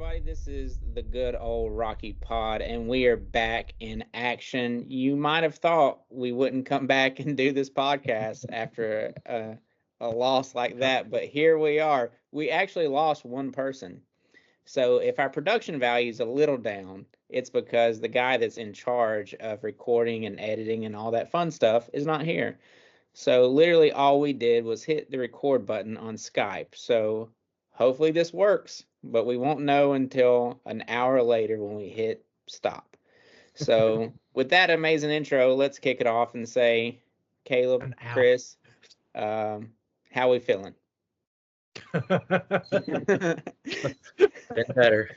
everybody. This is the good old Rocky Pod, and we are back in action. You might have thought we wouldn't come back and do this podcast after a loss like that, but here we are. We actually lost one person. So if our production value is a little down, it's because the guy that's in charge of recording and editing and all that fun stuff is not here. So literally all we did was hit the record button on Skype. So hopefully this works, but we won't know until an hour later when we hit stop. So with that amazing intro, let's kick it off and say, Caleb, An hour. Chris, how we feeling? Been better.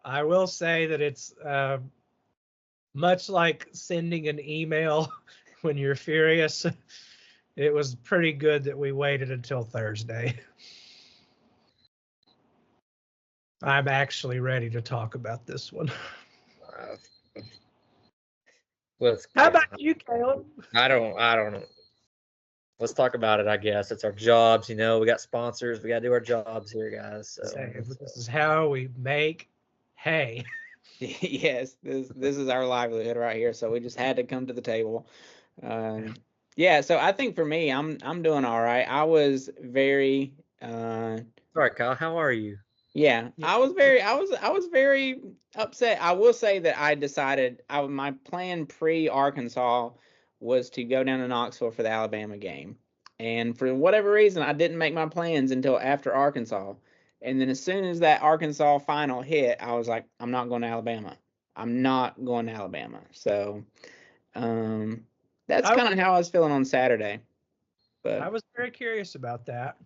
I will say that it's much like sending an email when you're furious. It was pretty good that we waited until Thursday. I'm actually ready to talk about this one. How about you, Caleb? I don't know. Let's talk about it, I guess. It's our jobs, we got sponsors. We got to do our jobs here, guys. So This is how we make hay. Yes, this is our livelihood right here. So we just had to come to the table. Yeah, so I think for me, I'm doing all right. I was very all right, Kyle, how are you? Yeah, I was very upset. I will say that I decided my plan pre-Arkansas was to go down to Knoxville for the Alabama game. And for whatever reason, I didn't make my plans until after Arkansas. And then as soon as that Arkansas final hit, I was like, I'm not going to Alabama. I'm not going to Alabama. So that's kind of how I was feeling on Saturday. But I was very curious about that.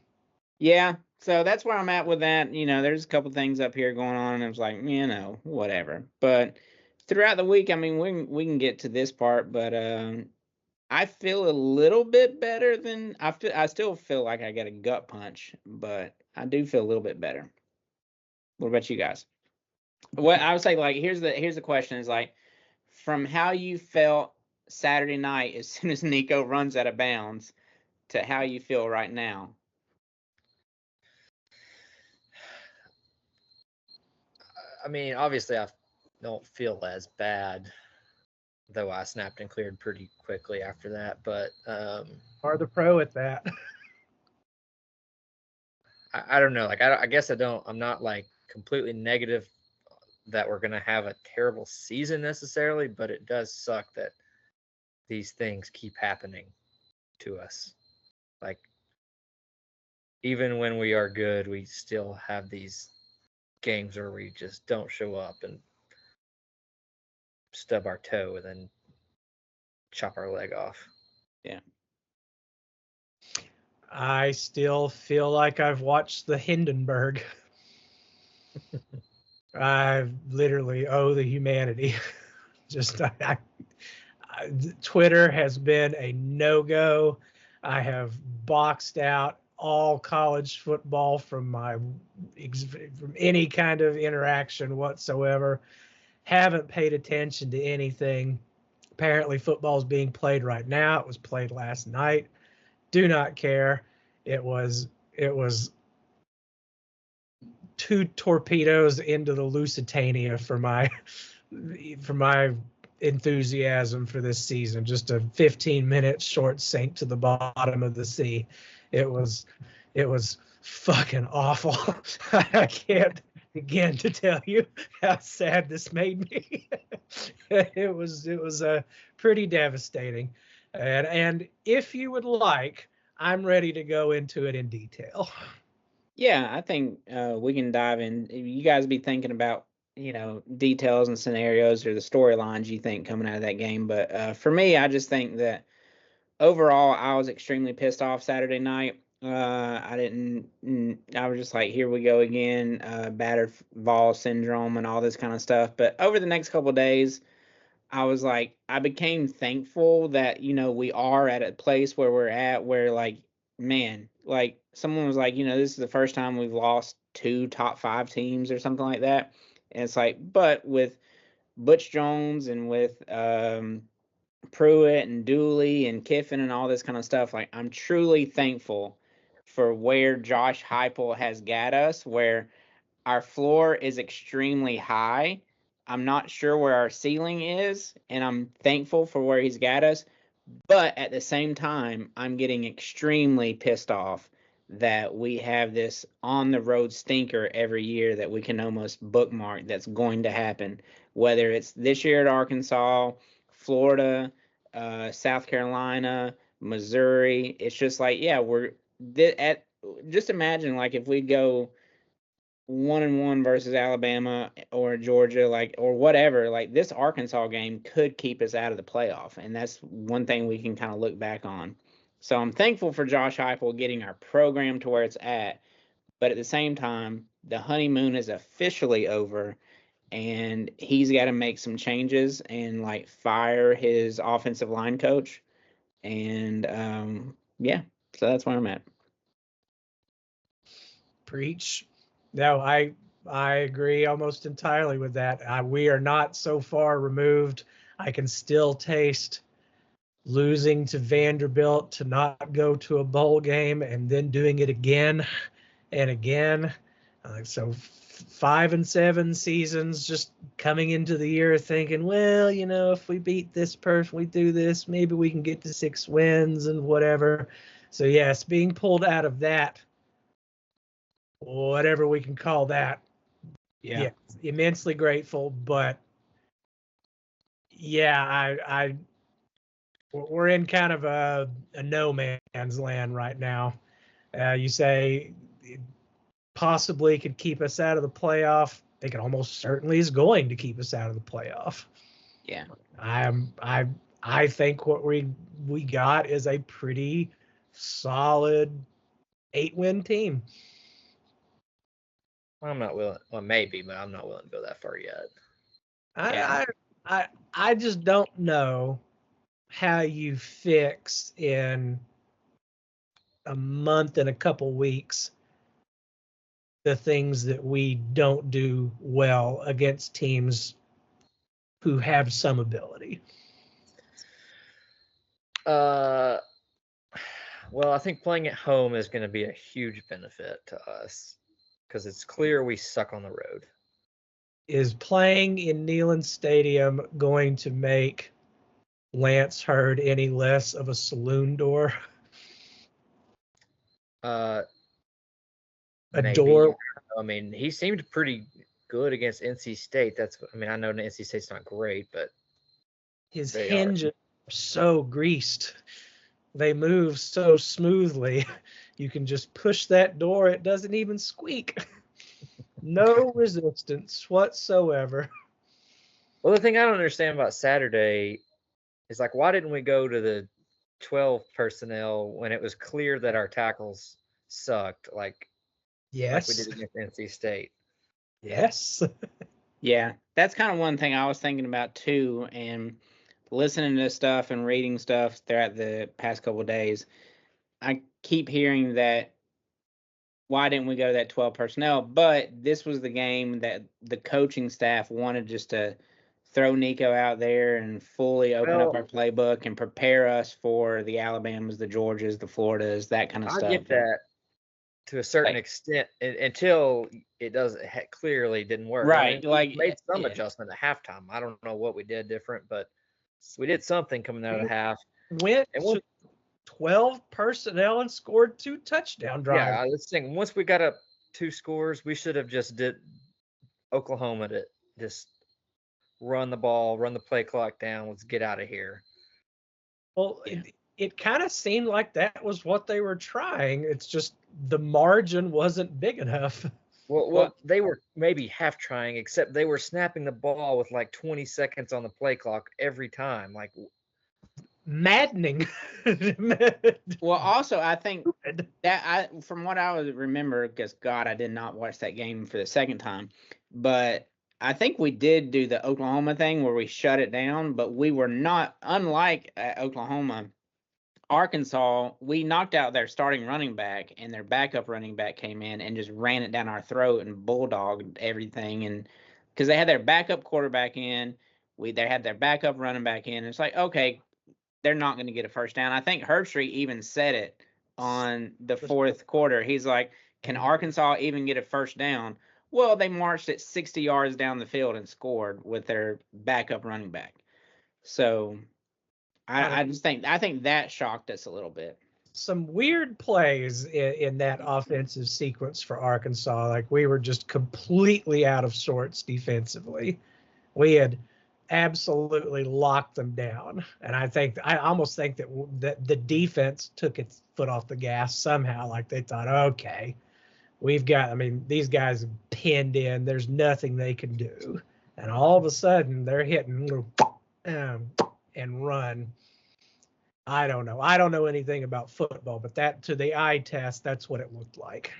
Yeah, so that's where I'm at with that. There's a couple things up here going on, and it was like, whatever. But throughout the week, I mean, we can get to this part, but I feel a little bit better than I still feel like I got a gut punch, but I do feel a little bit better. What about you guys? What I would say, like, here's the question: is like, from how you felt Saturday night as soon as Nico runs out of bounds to how you feel right now. I mean, obviously, I don't feel as bad, though I snapped and cleared pretty quickly after that. But are the pro at that? I don't know. Like, I guess I don't. I'm not like completely negative that we're gonna have a terrible season necessarily, but it does suck that these things keep happening to us. Like, even when we are good, we still have these games where we just don't show up and stub our toe and then chop our leg off. Yeah. I still feel like I've watched the Hindenburg. I literally owe the humanity. Just Twitter has been a no-go. I have boxed out all college football from any kind of interaction whatsoever. Haven't paid attention to anything. Apparently football is being played right now. It was played last night. Do not care. It was 2 torpedoes into the Lusitania for my enthusiasm for this season. Just a 15-minute short sink to the bottom of the sea. It was fucking awful. I can't begin to tell you how sad this made me. It was pretty devastating. And if you would like, I'm ready to go into it in detail. Yeah, I think we can dive in. You guys be thinking about, details and scenarios or the storylines you think coming out of that game. But for me, I just think that overall, I was extremely pissed off Saturday night. I was just like, here we go again, battered Vol syndrome and all this kind of stuff. But over the next couple of days, I was like, I became thankful that, we are at a place where we're at where, like, man, like someone was like, this is the first time we've lost 2 top 5 teams or something like that. And it's like, but with Butch Jones and with Pruitt and Dooley and Kiffin and all this kind of stuff, like, I'm truly thankful for where Josh Heupel has got us, where our floor is extremely high. I'm not sure where our ceiling is, and I'm thankful for where he's got us. But at the same time, I'm getting extremely pissed off that we have this on the road stinker every year that we can almost bookmark that's going to happen. Whether it's this year at Arkansas, Florida, South Carolina, Missouri, it's just like, yeah, just imagine like if we go 1-1 versus Alabama or Georgia, like, or whatever, like this Arkansas game could keep us out of the playoff. And that's one thing we can kind of look back on. So I'm thankful for Josh Heupel getting our program to where it's at. But at the same time, the honeymoon is officially over and he's got to make some changes and like fire his offensive line coach. And yeah, so that's where I'm at. Preach. No, I agree almost entirely with that. We are not so far removed. I can still taste losing to Vanderbilt to not go to a bowl game and then doing it again and again. So 5 and 7 seasons, just coming into the year thinking, well, if we beat this person, we do this, maybe we can get to 6 wins and whatever. So yes, being pulled out of that, whatever we can call that, yeah, immensely grateful. But yeah, we're in kind of a no man's land right now. You say it possibly could keep us out of the playoff. I think it almost certainly is going to keep us out of the playoff. Yeah. I think what we got is a pretty solid 8-win team. I'm not willing. Well, maybe, but I'm not willing to go that far yet. I just don't know how you fix in a month and a couple weeks the things that we don't do well against teams who have some ability. Well, I think playing at home is going to be a huge benefit to us because it's clear we suck on the road. Is playing in Neyland Stadium going to make Lance Hurd any less of a saloon door? A maybe. Door. I mean, he seemed pretty good against NC State. I know NC State's not great, but his hinges are so greased. They move so smoothly. You can just push that door. It doesn't even squeak. No resistance whatsoever. Well, the thing I don't understand about Saturday is like, why didn't we go to the 12 personnel when it was clear that our tackles sucked? Like we did against NC State. Yes. Yeah, that's kind of one thing I was thinking about too, and listening to stuff and reading stuff throughout the past couple of days. I keep hearing that why didn't we go to that 12 personnel? But this was the game that the coaching staff wanted just to throw Nico out there and fully open up our playbook and prepare us for the Alabamas, the Georgias, the Floridas, that kind of stuff. I get that to a certain extent until it clearly didn't work. Right. We made some adjustment at halftime. I don't know what we did different, but we did something coming out of the half. Went 12 personnel and scored 2 touchdown drives. Yeah, let's think. Once we got up 2 scores, we should have just did Oklahoma to just run the ball, run the play clock down. Let's get out of here. Well, it kind of seemed like that was what they were trying. It's just the margin wasn't big enough. Well, they were maybe half trying, except they were snapping the ball with like 20 seconds on the play clock every time. Like maddening. Well, also I think that from what I remember, because God, I did not watch that game for the second time, but I think we did do the Oklahoma thing where we shut it down, but we were not, unlike Oklahoma. Arkansas, we knocked out their starting running back, and their backup running back came in and just ran it down our throat and bulldogged everything. And because they had their backup quarterback in, they had their backup running back in. It's like, okay, they're not going to get a first down. I think Herbstreit even said it on the fourth quarter. He's like, can Arkansas even get a first down? Well, they marched it 60 yards down the field and scored with their backup running back. So I just think that shocked us a little bit. Some weird plays in that offensive sequence for Arkansas. Like, we were just completely out of sorts defensively. We had absolutely locked them down, and I almost think that the defense took its foot off the gas somehow. Like, they thought, okay, these guys pinned in. There's nothing they can do, and all of a sudden they're hitting and run. I don't know. I don't know anything about football, but that, to the eye test, that's what it looked like.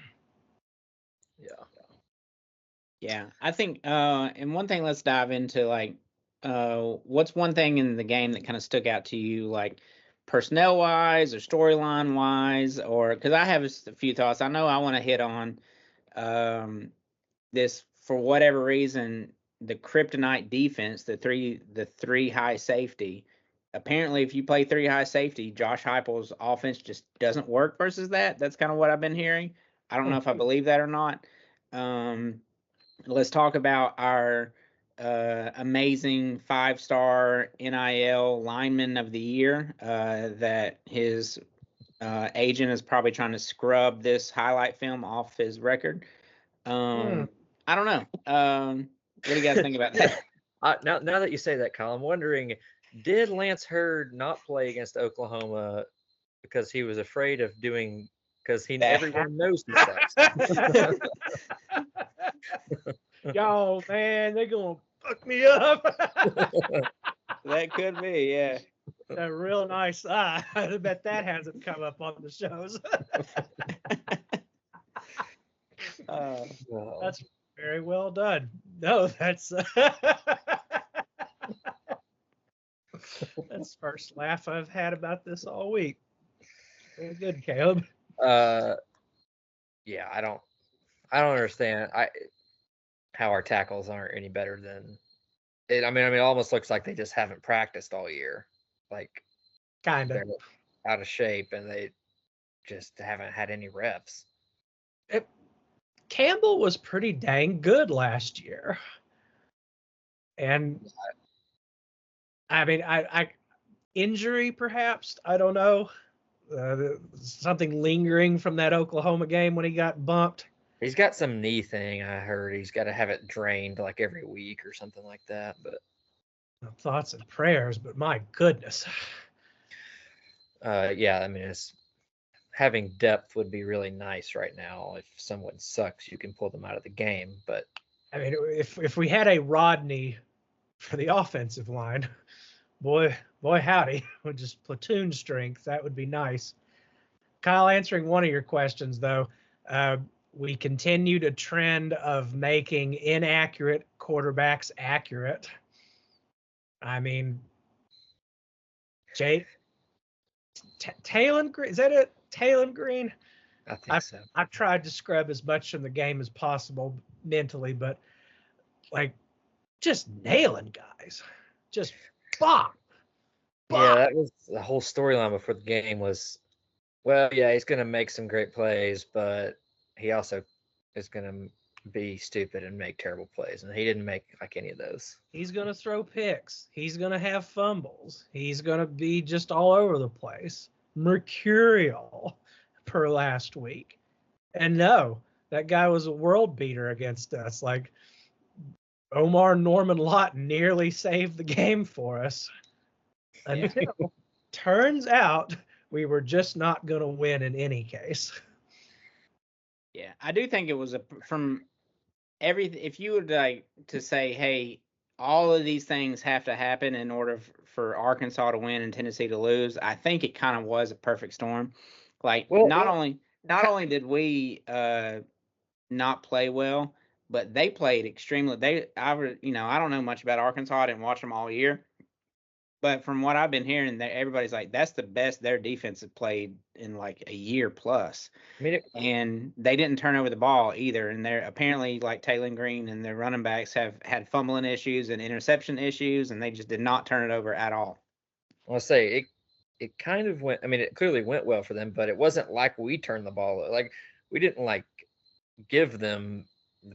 Yeah. Yeah, I think, and one thing, let's dive into, like, what's one thing in the game that kind of stuck out to you, like personnel wise or storyline wise, or because I have a few thoughts. I know I want to hit on this for whatever reason, the kryptonite defense, the three high safety. Apparently, if you play three high safety, Josh Heupel's offense just doesn't work versus that. That's kind of what I've been hearing. I don't know if I believe that or not. Let's talk about our amazing 5-star NIL lineman of the year that his agent is probably trying to scrub this highlight film off his record. I don't know. What do you guys think about that? Now that you say that, Kyle, I'm wondering, did Lance Hurd not play against Oklahoma because he was afraid of doing, because everyone knows he sucks? Yo, man, they're gonna fuck me up. That could be, yeah. A real nice eye. I bet that hasn't come up on the shows. That's very well done. No, that's that's the first laugh I've had about this all week. Very good, Caleb. Yeah, I don't understand how our tackles aren't any better than it. I mean, it almost looks like they just haven't practiced all year. Like, kind of they're out of shape and they just haven't had any reps. Campbell was pretty dang good last year, and I mean, I injury perhaps, I don't know, something lingering from that Oklahoma game when he got bumped. He's got some knee thing, I heard. He's got to have it drained like every week or something like that. But thoughts and prayers, but my goodness. Yeah, I mean, having depth would be really nice right now. If someone sucks, you can pull them out of the game. But I mean, if we had a Rodney for the offensive line, boy howdy, with just platoon strength, that would be nice. Kyle, answering one of your questions though, we continued a trend of making inaccurate quarterbacks accurate. I mean, Talon Green, is that it? Talon Green? I think so. I've tried to scrub as much from the game as possible mentally, but like, just nailing guys. Just bop. Yeah, that was the whole storyline before the game was, well, yeah, he's going to make some great plays, but he also is going to be stupid and make terrible plays. And he didn't make like any of those. He's going to throw picks. He's going to have fumbles. He's going to be just all over the place. Mercurial per last week. And no, that guy was a world beater against us. Like, Omar Norman Lott nearly saved the game for us. Until turns out we were just not going to win in any case. Yeah, I do think it was from everything. If you would like to say, hey, all of these things have to happen in order for Arkansas to win and Tennessee to lose, I think it kind of was a perfect storm. Like, not only did we not play well, but they played extremely. I don't know much about Arkansas. I didn't watch them all year. But from what I've been hearing, everybody's like, that's the best their defense has played in like a year plus. I mean, and they didn't turn over the ball either. And they're apparently, like, Talon Green and their running backs have had fumbling issues and interception issues, and they just did not turn it over at all. I'll say it kind of went. I mean, it clearly went well for them, but it wasn't like we turned the ball. Like, we didn't like give them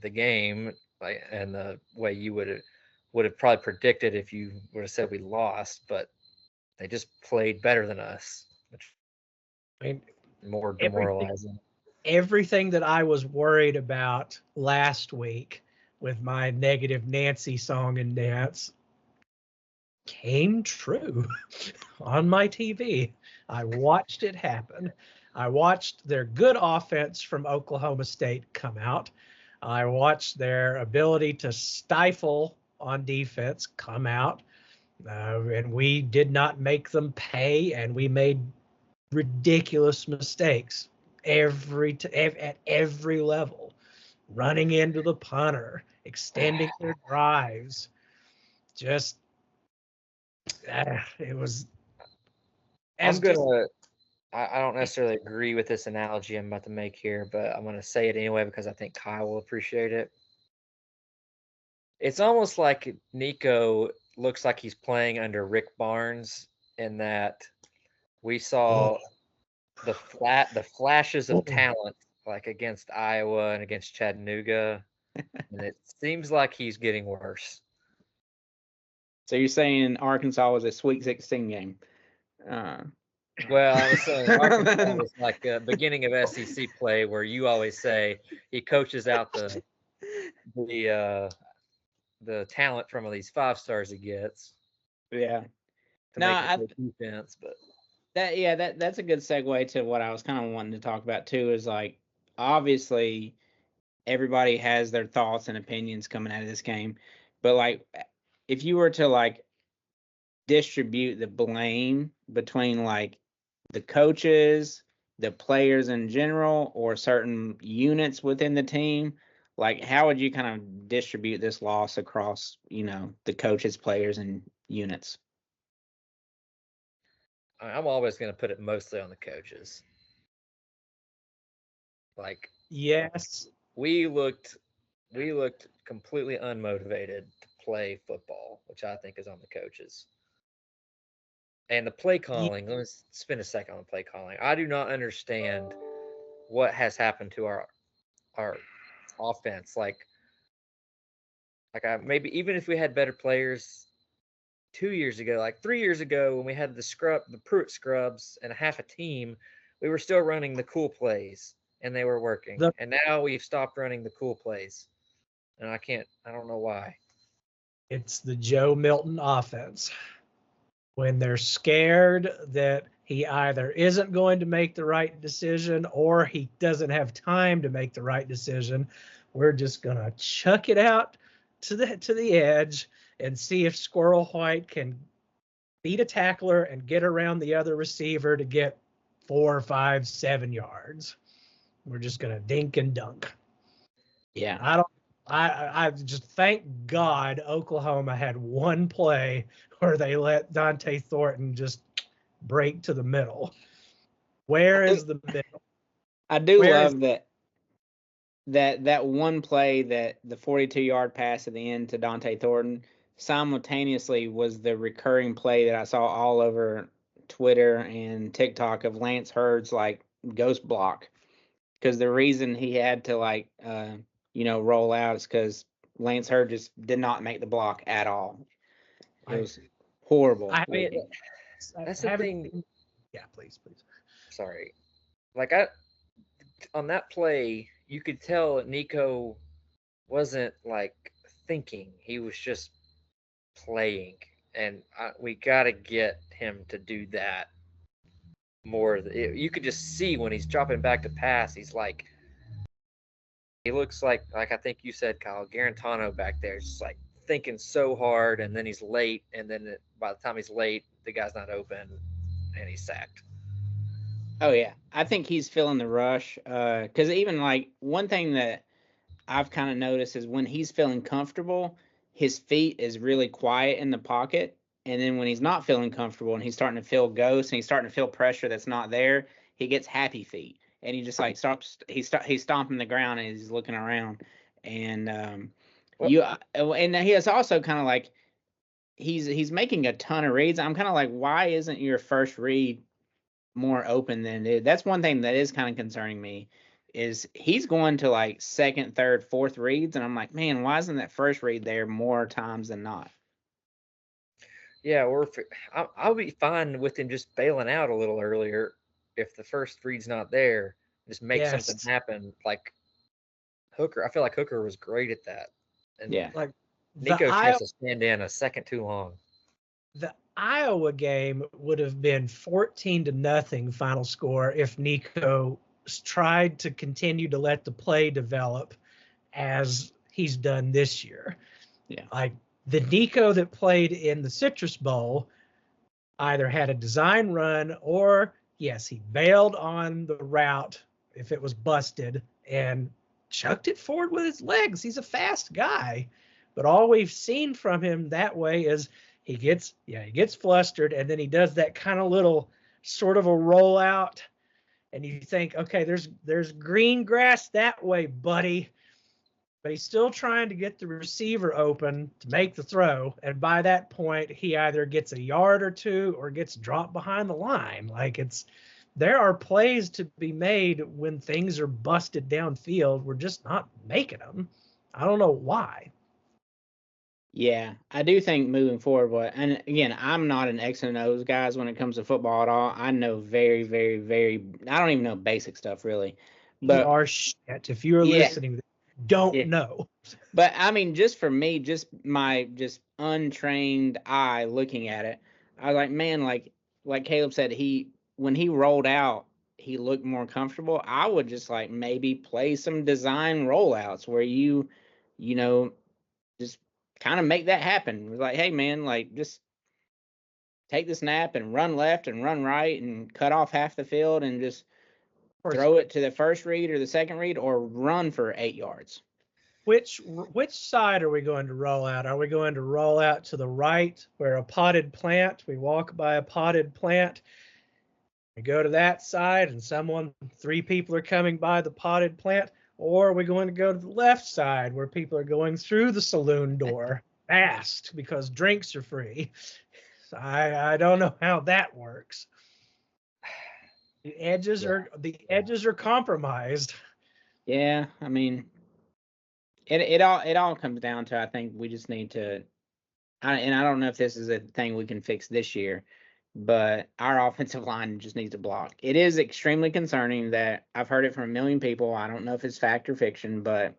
the game, like, and the way you would have probably predicted if you would have said we lost, but they just played better than us, which I mean, more everything, demoralizing. everything that I was worried about last week with my negative Nancy song and dance came true on my TV. I watched it happen. I watched their good offense from Oklahoma State come out. I watched their ability to stifle on defense come out. And we did not make them pay, and we made ridiculous mistakes at every level, running into the punter, extending their drives. Just it was. I'm gonna. I don't necessarily agree with this analogy I'm about to make here, but I'm gonna say it anyway because I think Kyle will appreciate it. It's almost like Nico looks like he's playing under Rick Barnes in that we saw the flashes of talent like against Iowa and against Chattanooga, and it seems like he's getting worse. So you're saying Arkansas was a Sweet 16 game? Well, I was saying Arkansas was like a beginning of SEC play where you always say he coaches out the talent from these 5 stars he gets. Yeah. To make it defense, but that's a good segue to what I was kind of wanting to talk about too. Is like obviously everybody has their thoughts and opinions coming out of this game, but like if you were to like distribute the blame between like the coaches, the players in general, or certain units within the team, like how would you kind of distribute this loss across, the coaches, players, and units? I'm always going to put it mostly on the coaches. Like, yes, we looked completely unmotivated to play football, which I think is on the coaches. And the play calling, let me spend a second on the play calling. I do not understand what has happened to our offense. Maybe even if we had better players 2 years ago, like 3 years ago when we had the Pruitt scrubs and half a team, we were still running the cool plays and they were working. And now we've stopped running the cool plays. And I don't know why. It's the Joe Milton offense. When they're scared that he either isn't going to make the right decision or he doesn't have time to make the right decision, we're just going to chuck it out to the edge and see if Squirrel White can beat a tackler and get around the other receiver to get 4, 5, 7 yards. We're just going to dink and dunk. Yeah. I just thank God Oklahoma had one play where they let Dante Thornton just break to the middle. Where is the middle? I do love that one play, that the 42-yard pass at the end to Dante Thornton simultaneously was the recurring play that I saw all over Twitter and TikTok of Lance Hurd's like ghost block. Because the reason he had to roll out is because Lance Hurd just did not make the block at all. It was horrible. That's the thing. Yeah, please. Sorry. On that play, you could tell that Nico wasn't like thinking. He was just playing. And we got to get him to do that more. You could just see when he's dropping back to pass, he looks like I think you said, Kyle, Garantano back there, just like thinking so hard, and then he's late, and then by the time he's late, the guy's not open, and he's sacked. Oh yeah, I think he's feeling the rush. Because even like one thing that I've kind of noticed is when he's feeling comfortable, his feet is really quiet in the pocket, and then when he's not feeling comfortable and he's starting to feel ghosts and he's starting to feel pressure that's not there, he gets happy feet, and he just like stops. He's stomping the ground and he's looking around, and and he is also kind of like he's making a ton of reads. I'm kind of like, why isn't your first read more open than it? That's one thing that is kind of concerning me. is he's going to like second, third, fourth reads, and I'm like, man, why isn't that first read there more times than not? Yeah, or if I'll be fine with him just bailing out a little earlier if the first read's not there. Just make something Yes. happen. Like Hooker, I feel like Hooker was great at that, and Yeah. Like Nico the just has to stand in a second too long. the Iowa game would have been 14-0 final score if Nico tried to continue to let the play develop as he's done this year. Yeah. Like the Nico that played in the Citrus Bowl either had a design run or, yes, he bailed on the route if it was busted and chucked it forward with his legs. He's a fast guy. But all we've seen from him that way is he gets flustered, and then he does that kind of little sort of a rollout, and you think, okay, there's green grass that way, buddy. But he's still trying to get the receiver open to make the throw. And by that point, he either gets a yard or two or gets dropped behind the line. Like there are plays to be made when things are busted downfield. We're just not making them. I don't know why. Yeah, I do think moving forward, and again, I'm not an X and O's guys when it comes to football at all. I know very, very, very, I don't even know basic stuff really. We But are shit. If you're yeah, listening, don't yeah. know. But I mean, just for me, just my just untrained eye looking at it, I was like, man, like Caleb said, when he rolled out, he looked more comfortable. I would just like maybe play some design rollouts where you know, just kind of make that happen. It was like, hey man, like just take the snap and run left and run right and cut off half the field and just throw it to the first read or the second read or run for 8 yards. Which side are we going to roll out? Are we going to roll out to the right where a potted plant? We walk by a potted plant. We go to that side and three people are coming by the potted plant. Or are we going to go to the left side where people are going through the saloon door fast because drinks are free? So I don't know how that works. The edges are compromised. Yeah, I mean, it all comes down to I think we just need to, and I don't know if this is a thing we can fix this year, but our offensive line just needs to block. It is extremely concerning that I've heard it from a million people. I don't know if it's fact or fiction, but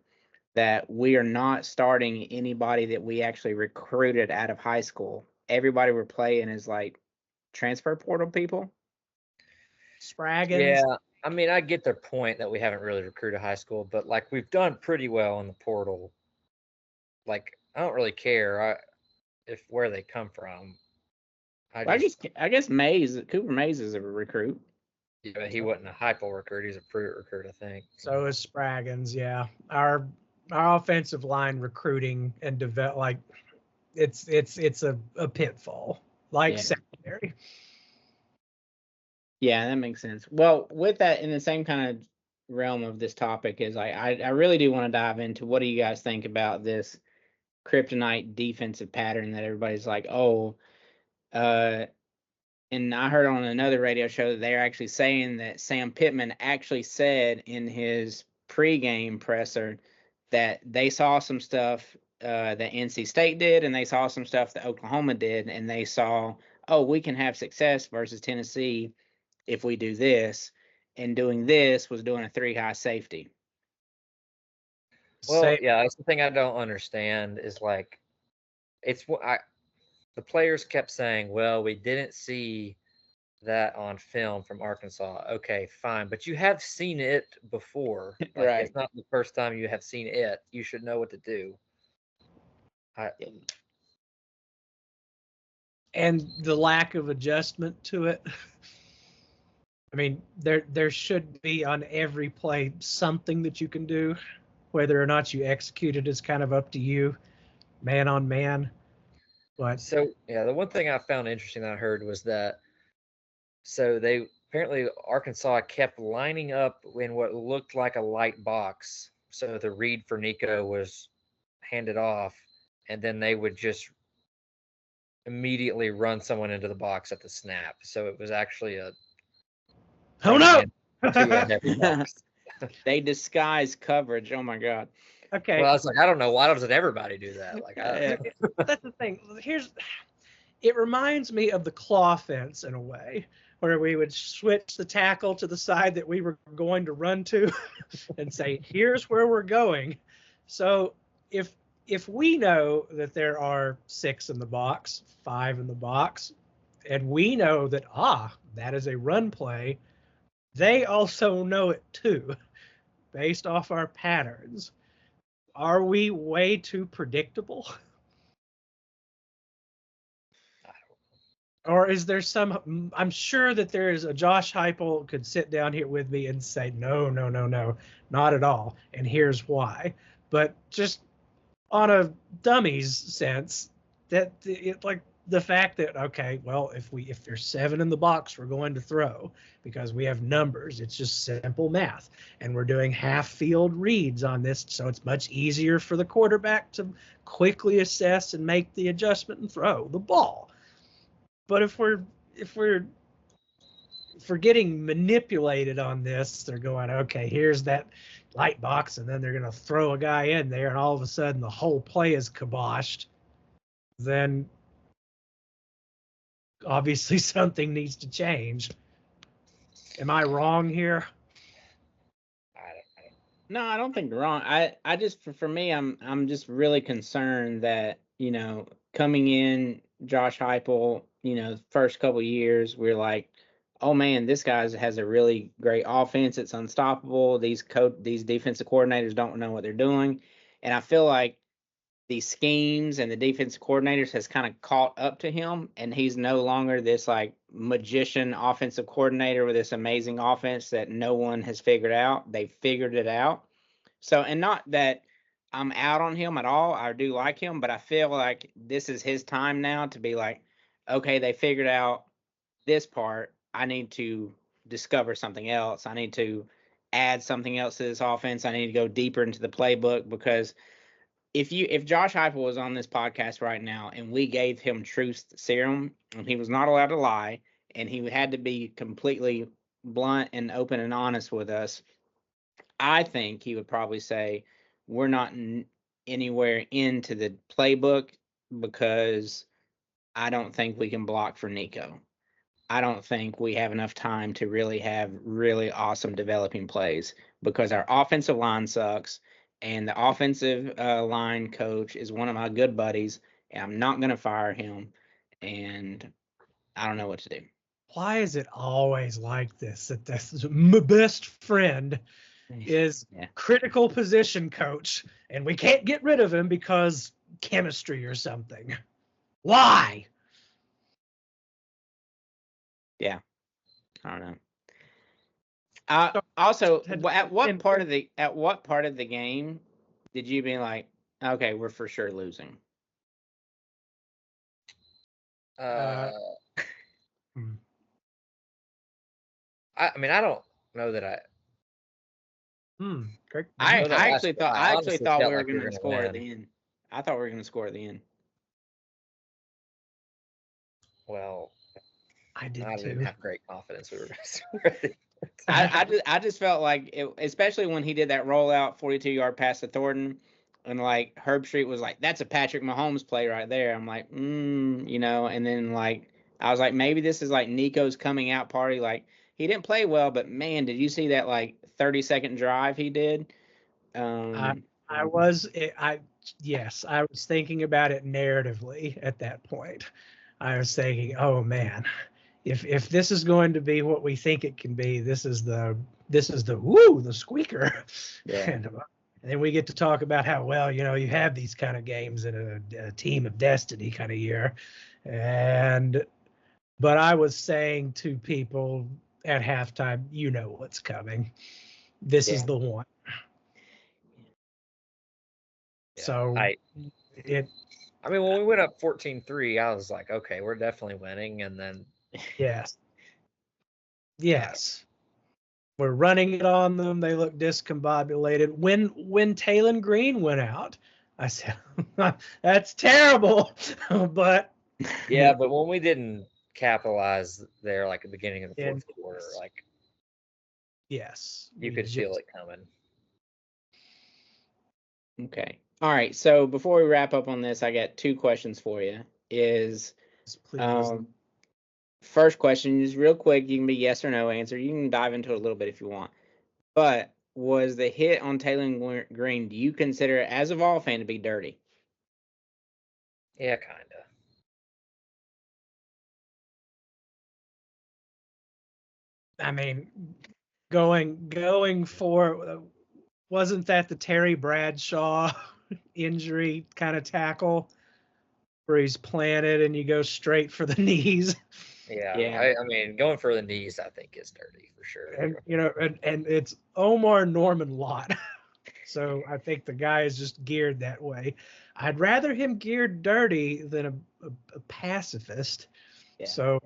that we are not starting anybody that we actually recruited out of high school. Everybody we're playing is like transfer portal people. Spraggins. Yeah, I mean, I get their point that we haven't really recruited high school, but like we've done pretty well in the portal. Like I don't really care if where they come from. I guess Cooper Mays is a recruit. Yeah, but he wasn't a hypo recruit. He's a pre recruit, I think. So is Spraggins. Yeah, our offensive line recruiting and develop like it's a pitfall like secondary. Yeah, that makes sense. Well, with that, in the same kind of realm of this topic, is I really do want to dive into what do you guys think about this kryptonite defensive pattern that everybody's like, oh, and I heard on another radio show that they're actually saying that Sam Pittman actually said in his pregame presser that they saw some stuff that NC State did, and they saw some stuff that Oklahoma did, and they saw, oh, we can have success versus Tennessee if we do this, and doing this was doing a 3-high safety. Well, yeah, that's the thing I don't understand is like, the players kept saying, well, we didn't see that on film from Arkansas. Okay, fine, but you have seen it before. Like, right. It's not the first time you have seen it. You should know what to do. And the lack of adjustment to it. I mean, there should be on every play something that you can do. Whether or not you execute it is kind of up to you, man on man. But so yeah, the one thing I found interesting that I heard was that they apparently Arkansas kept lining up in what looked like a light box. So the read for Nico was handed off, and then they would just immediately run someone into the box at the snap. So it was actually oh no! They disguise coverage. Oh my God. Okay. Well, I was like, I don't know. Why doesn't everybody do that? Like, That's the thing. It reminds me of the claw fence in a way, where we would switch the tackle to the side that we were going to run to and say, here's where we're going. So if we know that there are 6 in the box, 5 in the box, and we know that, that is a run play, they also know it too, based off our patterns. Are we way too predictable? Or is there some, I'm sure that there is a Josh Heupel could sit down here with me and say, no, not at all. And here's why. But just on a dummies sense, that it, like the fact that, okay, well, if there's 7 in the box, we're going to throw because we have numbers. It's just simple math. And we're doing half field reads on this. So it's much easier for the quarterback to quickly assess and make the adjustment and throw the ball. But if we're getting manipulated on this, they're going, okay, here's that light box, and then they're going to throw a guy in there, and all of a sudden the whole play is kiboshed, then obviously something needs to change. Am I wrong here? No, I don't think you're wrong. I just for me, I'm just really concerned that, coming in Josh Heupel, first couple years, we're like, oh man, this guy has a really great offense. It's unstoppable. These defensive coordinators don't know what they're doing, and I feel like the schemes and the defensive coordinators has kind of caught up to him, and he's no longer this like magician offensive coordinator with this amazing offense that no one has figured out. They figured it out. So, and not that I'm out on him at all. I do like him, but I feel like this is his time now to be like, okay, they figured out this part. I need to discover something else. I need to add something else to this offense. I need to go deeper into the playbook, because if Josh Heupel was on this podcast right now and we gave him truth serum and he was not allowed to lie and he had to be completely blunt and open and honest with us, I think he would probably say we're not anywhere into the playbook because I don't think we can block for Nico. I don't think we have enough time to really have really awesome developing plays because our offensive line sucks. And the offensive line coach is one of my good buddies, and I'm not going to fire him. And I don't know what to do. Why is it always like this? That my best friend is critical position coach, and we can't get rid of him because chemistry or something. Why? Yeah, I don't know. Also, at what part of the game did you be like, okay, we're for sure losing? I mean, I don't know that I actually thought we were going to score at the end. I thought we were going to score at the end. Well, I did I too. didn't have great confidence we were going to score. I just felt like it, especially when he did that rollout 42-yard pass to Thornton, and like Herbstreit was like, that's a Patrick Mahomes play right there. I'm like, and then like I was like, maybe this is like Nico's coming out party. Like he didn't play well, but man, did you see that like 30-second drive he did? Yes, I was thinking about it narratively at that point. I was thinking, oh man, if this is going to be what we think it can be, this is the the squeaker. Yeah. And then we get to talk about how well, you have these kind of games in a team of destiny kind of year. But I was saying to people at halftime, what's coming. This is the one. Yeah. So I mean, when we went up 14-3, I was like, okay, we're definitely winning. And then yes. We're running it on them. They look discombobulated. When Talon Green went out, I said, that's terrible. But yeah, but when we didn't capitalize there, like at the beginning of the fourth quarter, like Yes. You we could feel just- it coming. Okay. All right. So before we wrap up on this, I got 2 questions for you. Please. First question is real quick. You can be yes or no answer. You can dive into it a little bit if you want. But was the hit on Taylor Green, do you consider it, as a Vol fan, to be dirty? Yeah, kind of. I mean, going for, wasn't that the Terry Bradshaw injury kind of tackle where he's planted and you go straight for the knees? Yeah, Yeah. I mean, going for the knees, I think is dirty for sure. And and it's Omar Norman Lott. So I think the guy is just geared that way. I'd rather him geared dirty than a pacifist. Yeah. So,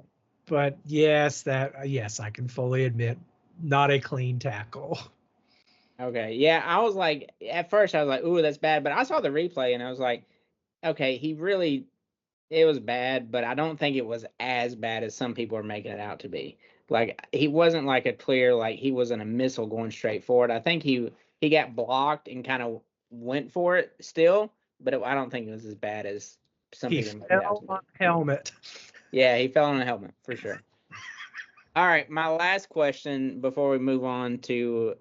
but yes, I can fully admit, not a clean tackle. Okay. Yeah, I was like, at first I was like, ooh, that's bad. But I saw the replay and I was like, okay, it was bad, but I don't think it was as bad as some people are making it out to be. Like, he wasn't like a clear, like he wasn't a missile going straight forward. I think he got blocked and kind of went for it still, but I don't think it was as bad as some He people make it out fell to on be. helmet. Yeah, he fell on a helmet for sure. All right, my last question before we move on to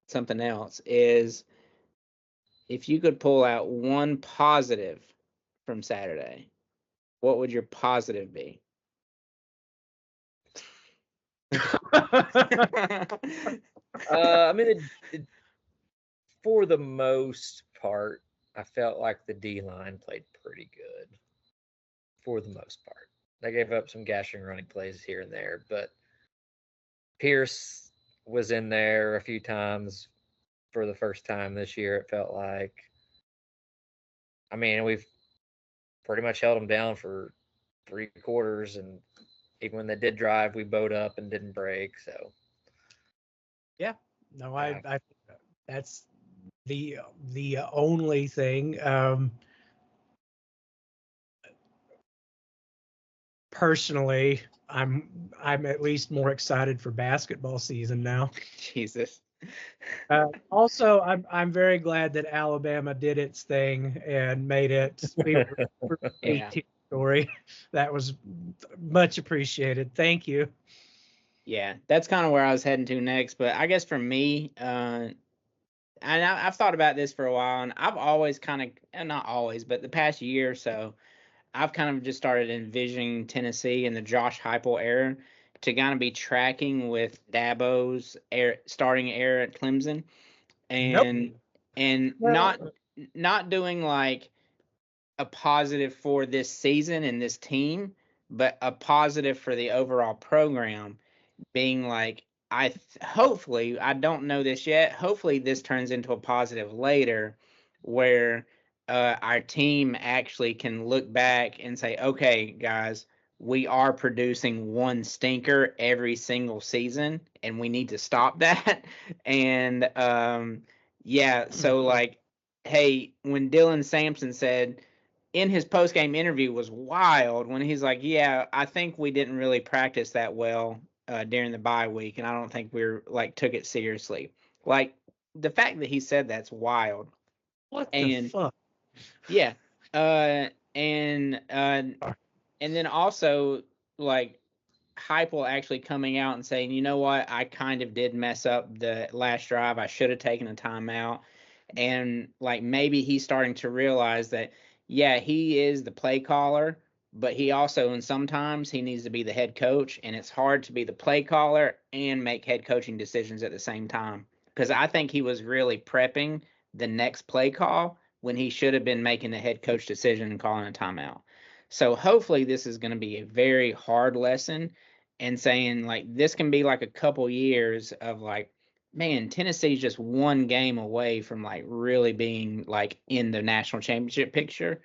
something else is, if you could pull out one positive from Saturday, what would your positive be? I mean, for the most part, I felt like the D line played pretty good. For the most part, they gave up some gashing running plays here and there, but Pierce was in there a few times for the first time this year. It felt like. I mean, we've pretty much held them down for 3 quarters, and even when they did drive, we bowed up and didn't break. So Yeah, no, I that's the only thing. Personally, I'm at least more excited for basketball season now. Jesus. Also, I'm very glad that Alabama did its thing and made it. We were Yeah. story. That was much appreciated. Thank you. Yeah, that's kind of where I was heading to next. But I guess for me, and I've thought about this for a while, and I've always kind of, not always, but the past year or so, I've kind of just started envisioning Tennessee in the Josh Heupel era to kind of be tracking with Dabo's starting era at Clemson, and not doing like a positive for this season and this team, but a positive for the overall program, being like, hopefully, I don't know this yet. Hopefully this turns into a positive later, where our team actually can look back and say, okay, guys, we are producing one stinker every single season, and we need to stop that. And yeah, so like, hey, when Dylan Sampson said in his post-game interview was wild when he's like, yeah, I think we didn't really practice that well during the bye week, and I don't think we're like took it seriously. Like, the fact that he said that's wild. What the And fuck? yeah, and then also like Heupel actually coming out and saying, you know what, I kind of did mess up the last drive. I should have taken a timeout. And like maybe he's starting to realize that, yeah, he is the play caller, but he also, and sometimes he needs to be the head coach, and it's hard to be the play caller and make head coaching decisions at the same time. Because I think he was really prepping the next play call when he should have been making the head coach decision and calling a timeout. So hopefully this is going to be a very hard lesson, and saying like this can be like a couple years of like, man, Tennessee's just one game away from like really being like in the national championship picture.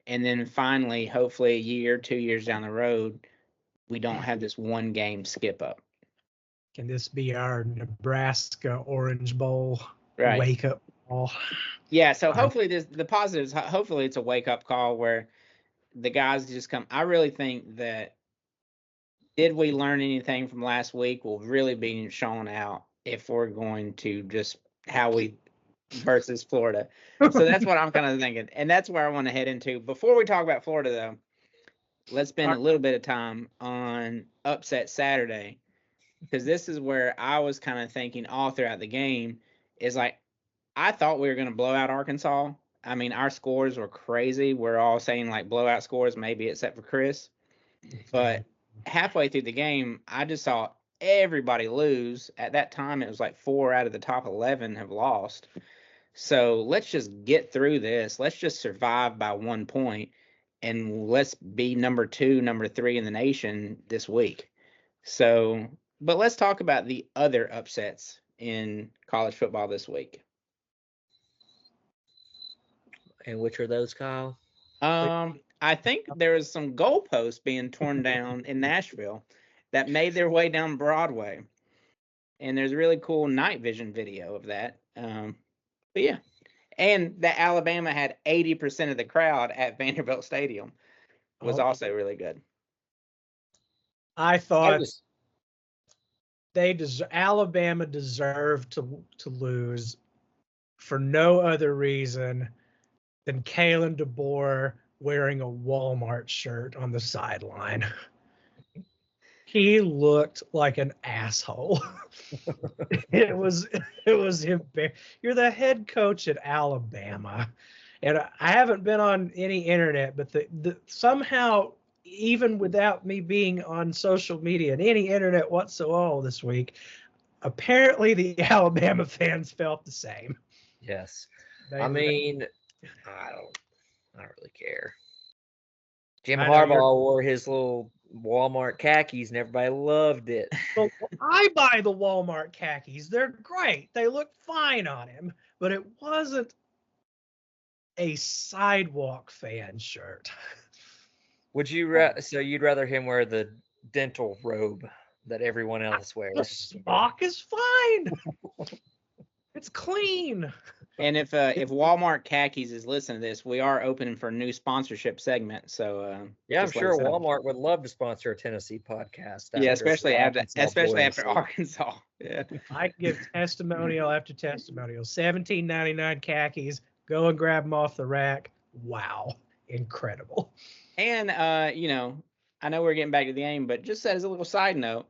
And then finally, hopefully a year, 2 years down the road, we don't have this one game skip up. Can this be our Nebraska Orange Bowl Right. wake up call? Yeah. So hopefully the positives, hopefully it's a wake up call where the guys just come. I really think that did we learn anything from last week will really be shown out if we're going to just how we versus Florida. So that's what I'm kind of thinking. And that's where I want to head into. Before we talk about Florida, though, let's spend a little bit of time on upset Saturday, because this is where I was kind of thinking all throughout the game is like, I thought we were going to blow out Arkansas. I mean, our scores were crazy. We're all saying like blowout scores, maybe except for Chris. But halfway through the game, I just saw everybody lose. At that time, it was like 4 out of the top 11 have lost. So let's just get through this. Let's just survive by 1 point, and let's be number 2, number 3 in the nation this week. So, but let's talk about the other upsets in college football this week. And which are those, Kyle? I think there was some goalposts being torn down in Nashville that made their way down Broadway, and there's a really cool night vision video of that. But yeah, and that Alabama had 80% of the crowd at Vanderbilt Stadium was also really good. I thought Alabama deserved to lose for no other reason than Kalen DeBoer wearing a Walmart shirt on the sideline. He looked like an asshole. it was You're the head coach at Alabama, and I haven't been on any internet, but somehow, even without me being on social media and any internet whatsoever this week, apparently the Alabama fans felt the same. Yes. I mean, I don't really care. Jim Harbaugh wore his little Walmart khakis and everybody loved it. Well, I buy the Walmart khakis. They're great. They look fine on him, but it wasn't a sidewalk fan shirt. Would you so you'd rather him wear the dental robe that everyone else wears? The smock is fine. It's clean. And if Walmart khakis is listening to this, we are opening for a new sponsorship segment. So yeah, I'm sure Walmart would love to sponsor a Tennessee podcast. Yeah, especially after Arkansas. Yeah, I give testimonial after testimonial. $17.99 khakis. Go and grab them off the rack. Wow, incredible. And I know we're getting back to the game, but just as a little side note,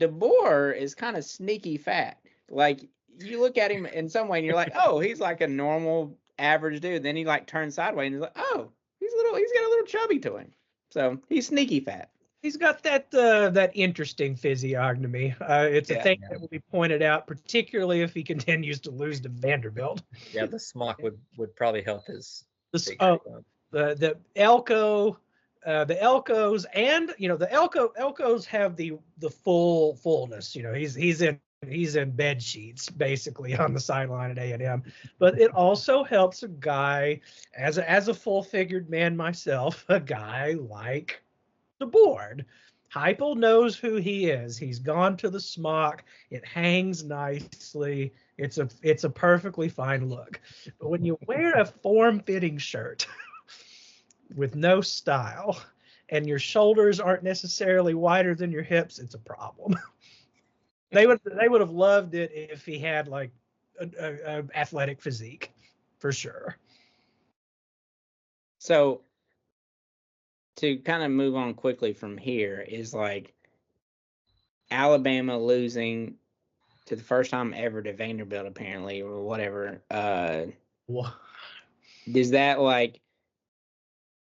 DeBoer is kind of sneaky fat. Like, you look at him in some way and you're like, oh, he's like a normal average dude. Then he like turns sideways and he's like, oh, he's got a little chubby to him. So he's sneaky fat. He's got that interesting physiognomy. It's a thing that will be pointed out, particularly if he continues to lose to Vanderbilt. Yeah, the smock would probably help his. The Elko, the Elkos, and the Elkos have the fullness. He's in bed sheets basically on the sideline at A&M, but it also helps a guy as a full-figured man myself, a guy like DeBoer. Heupel knows who he is. He's gone to the smock. It hangs nicely. It's a perfectly fine look. But when you wear a form-fitting shirt with no style and your shoulders aren't necessarily wider than your hips, it's a problem. They would have loved it if he had like a athletic physique, for sure. So to kind of move on quickly from here is like Alabama losing to the first time ever to Vanderbilt, apparently, or whatever. Does that like?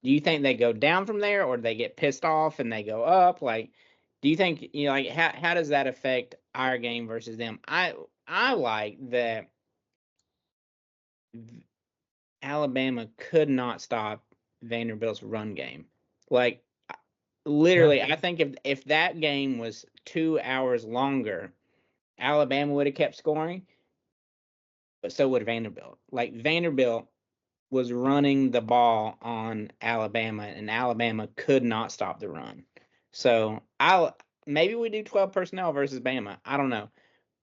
Do you think they go down from there, or do they get pissed off and they go up? Like, do you think like how does that affect our game versus them? I like that Alabama could not stop Vanderbilt's run game. Like, literally, I think if that game was 2 hours longer, Alabama would have kept scoring, but so would Vanderbilt. Like, Vanderbilt was running the ball on Alabama, and Alabama could not stop the run. So maybe we do 12 personnel versus Bama. I don't know,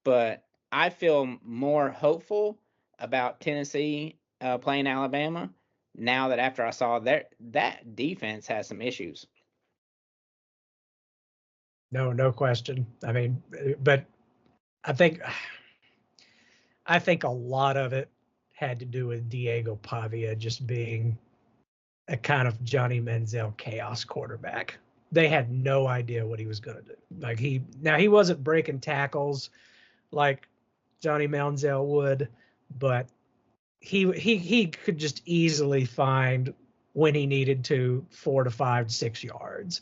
but I feel more hopeful about Tennessee playing Alabama now that after I saw that defense has some issues. No question. I mean, but I think a lot of it had to do with Diego Pavia just being a kind of Johnny Manziel chaos quarterback. They had no idea what he was going to do. Like he wasn't breaking tackles like Johnny Manziel would, but he could just easily find when he needed to 4 to 5 to 6 yards.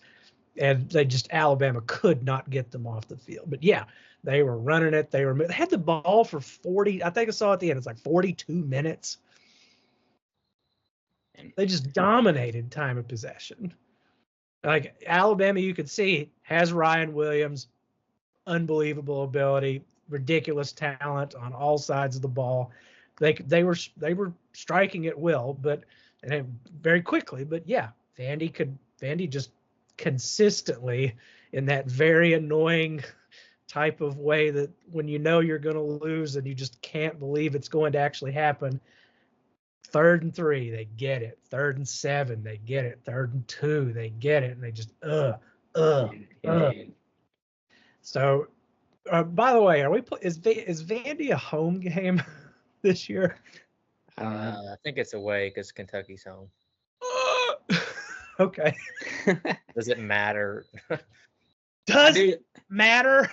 And Alabama could not get them off the field. But yeah, they were running it. They had the ball for 40. I think I saw at the end. It's like 42 minutes. They just dominated time of possession. Like Alabama, you could see has Ryan Williams, unbelievable ability, ridiculous talent on all sides of the ball. They were striking at will, and very quickly. But yeah, Vandy just consistently in that very annoying type of way that when you know you're going to lose and you just can't believe it's going to actually happen. 3rd and 3, they get it. 3rd and 7, they get it. 3rd and 2, they get it, and they just So, by the way, is Vandy a home game this year? I think it's away because Kentucky's home. Okay. Does it matter? Does it matter?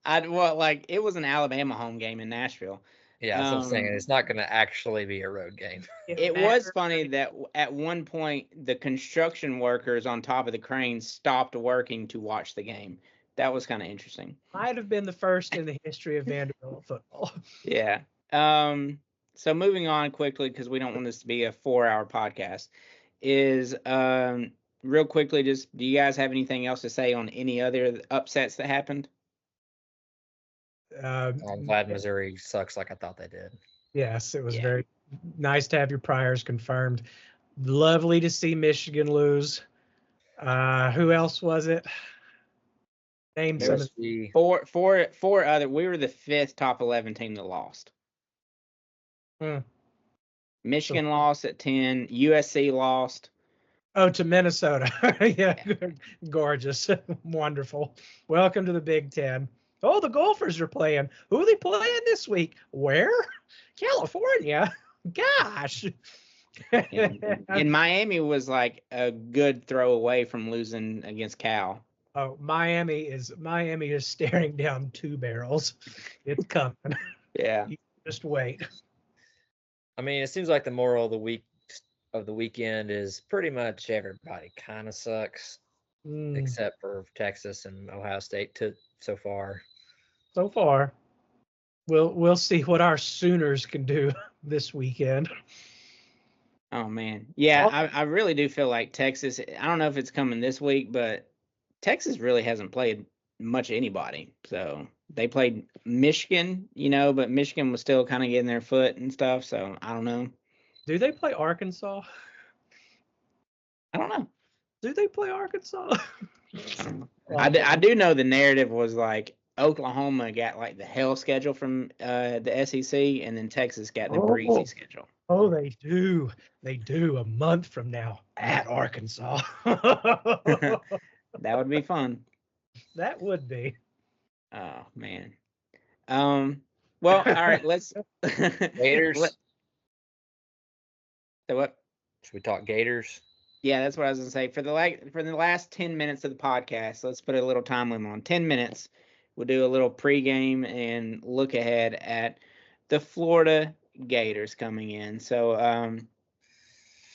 Like it was an Alabama home game in Nashville. Yeah, that's what I'm saying. It's not going to actually be a road game. It was funny that at one point the construction workers on top of the crane stopped working to watch the game. That was kind of interesting. Might have been the first in the history of Vanderbilt football. Yeah. So moving on quickly, because we don't want this to be a 4-hour podcast, is real quickly, just do you guys have anything else to say on any other upsets that happened? I'm glad Missouri sucks like I thought they did. Yes, it was very nice to have your priors confirmed. Lovely to see Michigan lose. Who else was it? Name some of the four other. We were the 5th top 11 team that lost. Michigan lost at 10. USC lost. Oh, to Minnesota. Yeah, gorgeous. Wonderful. Welcome to the Big Ten. Oh, the Gophers are playing. Who are they playing this week? Where? California. Gosh. And Miami was like a good throw away from losing against Cal. Oh, Miami is staring down 2 barrels. It's coming. Yeah. You just wait. I mean, it seems like the moral of the weekend is pretty much everybody kind of sucks, except for Texas and Ohio State so far. So far, we'll see what our Sooners can do this weekend. Oh man, yeah, I really do feel like Texas. I don't know if it's coming this week, but Texas really hasn't played much anybody. So they played Michigan, but Michigan was still kind of getting their foot and stuff. So I don't know. Do they play Arkansas? I don't know. Do they play Arkansas? I do know the narrative was like Oklahoma got like the hell schedule from the SEC, and then Texas got the breezy schedule. Oh, they do. They do a month from now at Arkansas. That would be fun. That would be. Oh man. Well, all right. Let's Gators. So what? Should we talk Gators? Yeah, that's what I was gonna say. For the last 10 minutes of the podcast, let's put a little time limit on 10 minutes. We'll do a little pregame and look ahead at the Florida Gators coming in. So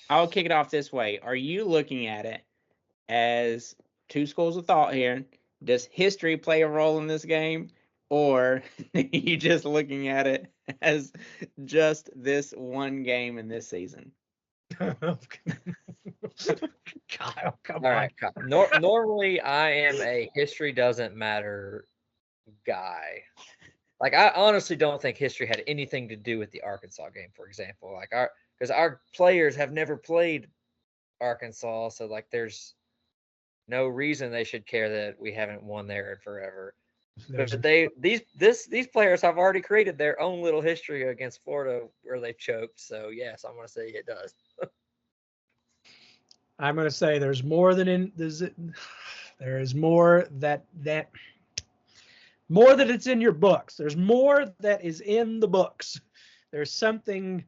I'll kick it off this way. Are you looking at it as 2 schools of thought here? Does history play a role in this game? Or are you just looking at it as just this one game in this season? Kyle, come All on. right, Kyle. Normally, I am a history doesn't matter guy. Like, I honestly don't think history had anything to do with the Arkansas game, for example. Like, because our players have never played Arkansas, so like, there's no reason they should care that we haven't won there in forever. But these players have already created their own little history against Florida where they've choked. So yes, I'm going to say it does. I'm going to say there's more than There is more more that it's in your books. There's more that is in the books. There's something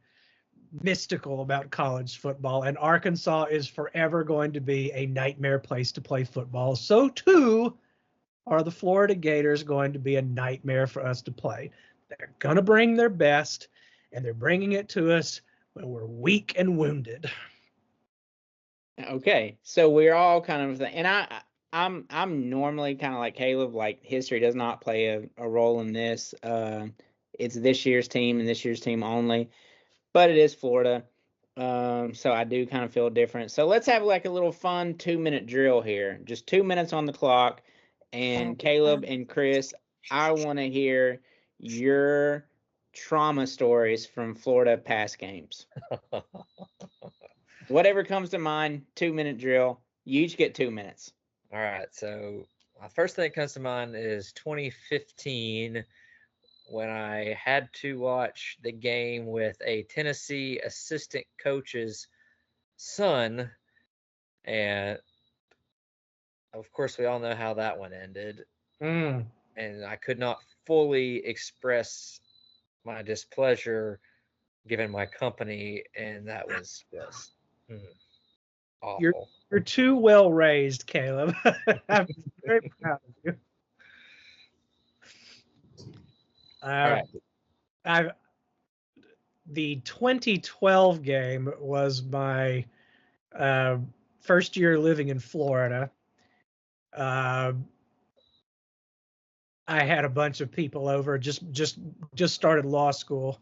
mystical about college football, and Arkansas is forever going to be a nightmare place to play football. So too are the Florida Gators going to be a nightmare for us to play. They're going to bring their best, and they're bringing it to us when we're weak and wounded. Okay, so we're all kind of, and I'm normally kind of like Caleb, like history does not play a role in this. It's this year's team and this year's team only, but it is Florida, so I do kind of feel different. So let's have like a little fun 2-minute drill here, just 2 minutes on the clock. And Caleb and Chris, I want to hear your trauma stories from Florida past games. Whatever comes to mind, 2-minute drill. You each get 2 minutes. All right. So my first thing that comes to mind is 2015 when I had to watch the game with a Tennessee assistant coach's son. And of course, we all know how that one ended. And I could not fully express my displeasure given my company. And that was just awful. You're too well raised, Caleb. I'm very proud of you. All right. The 2012 game was my first year living in Florida. I had a bunch of people over, just started law school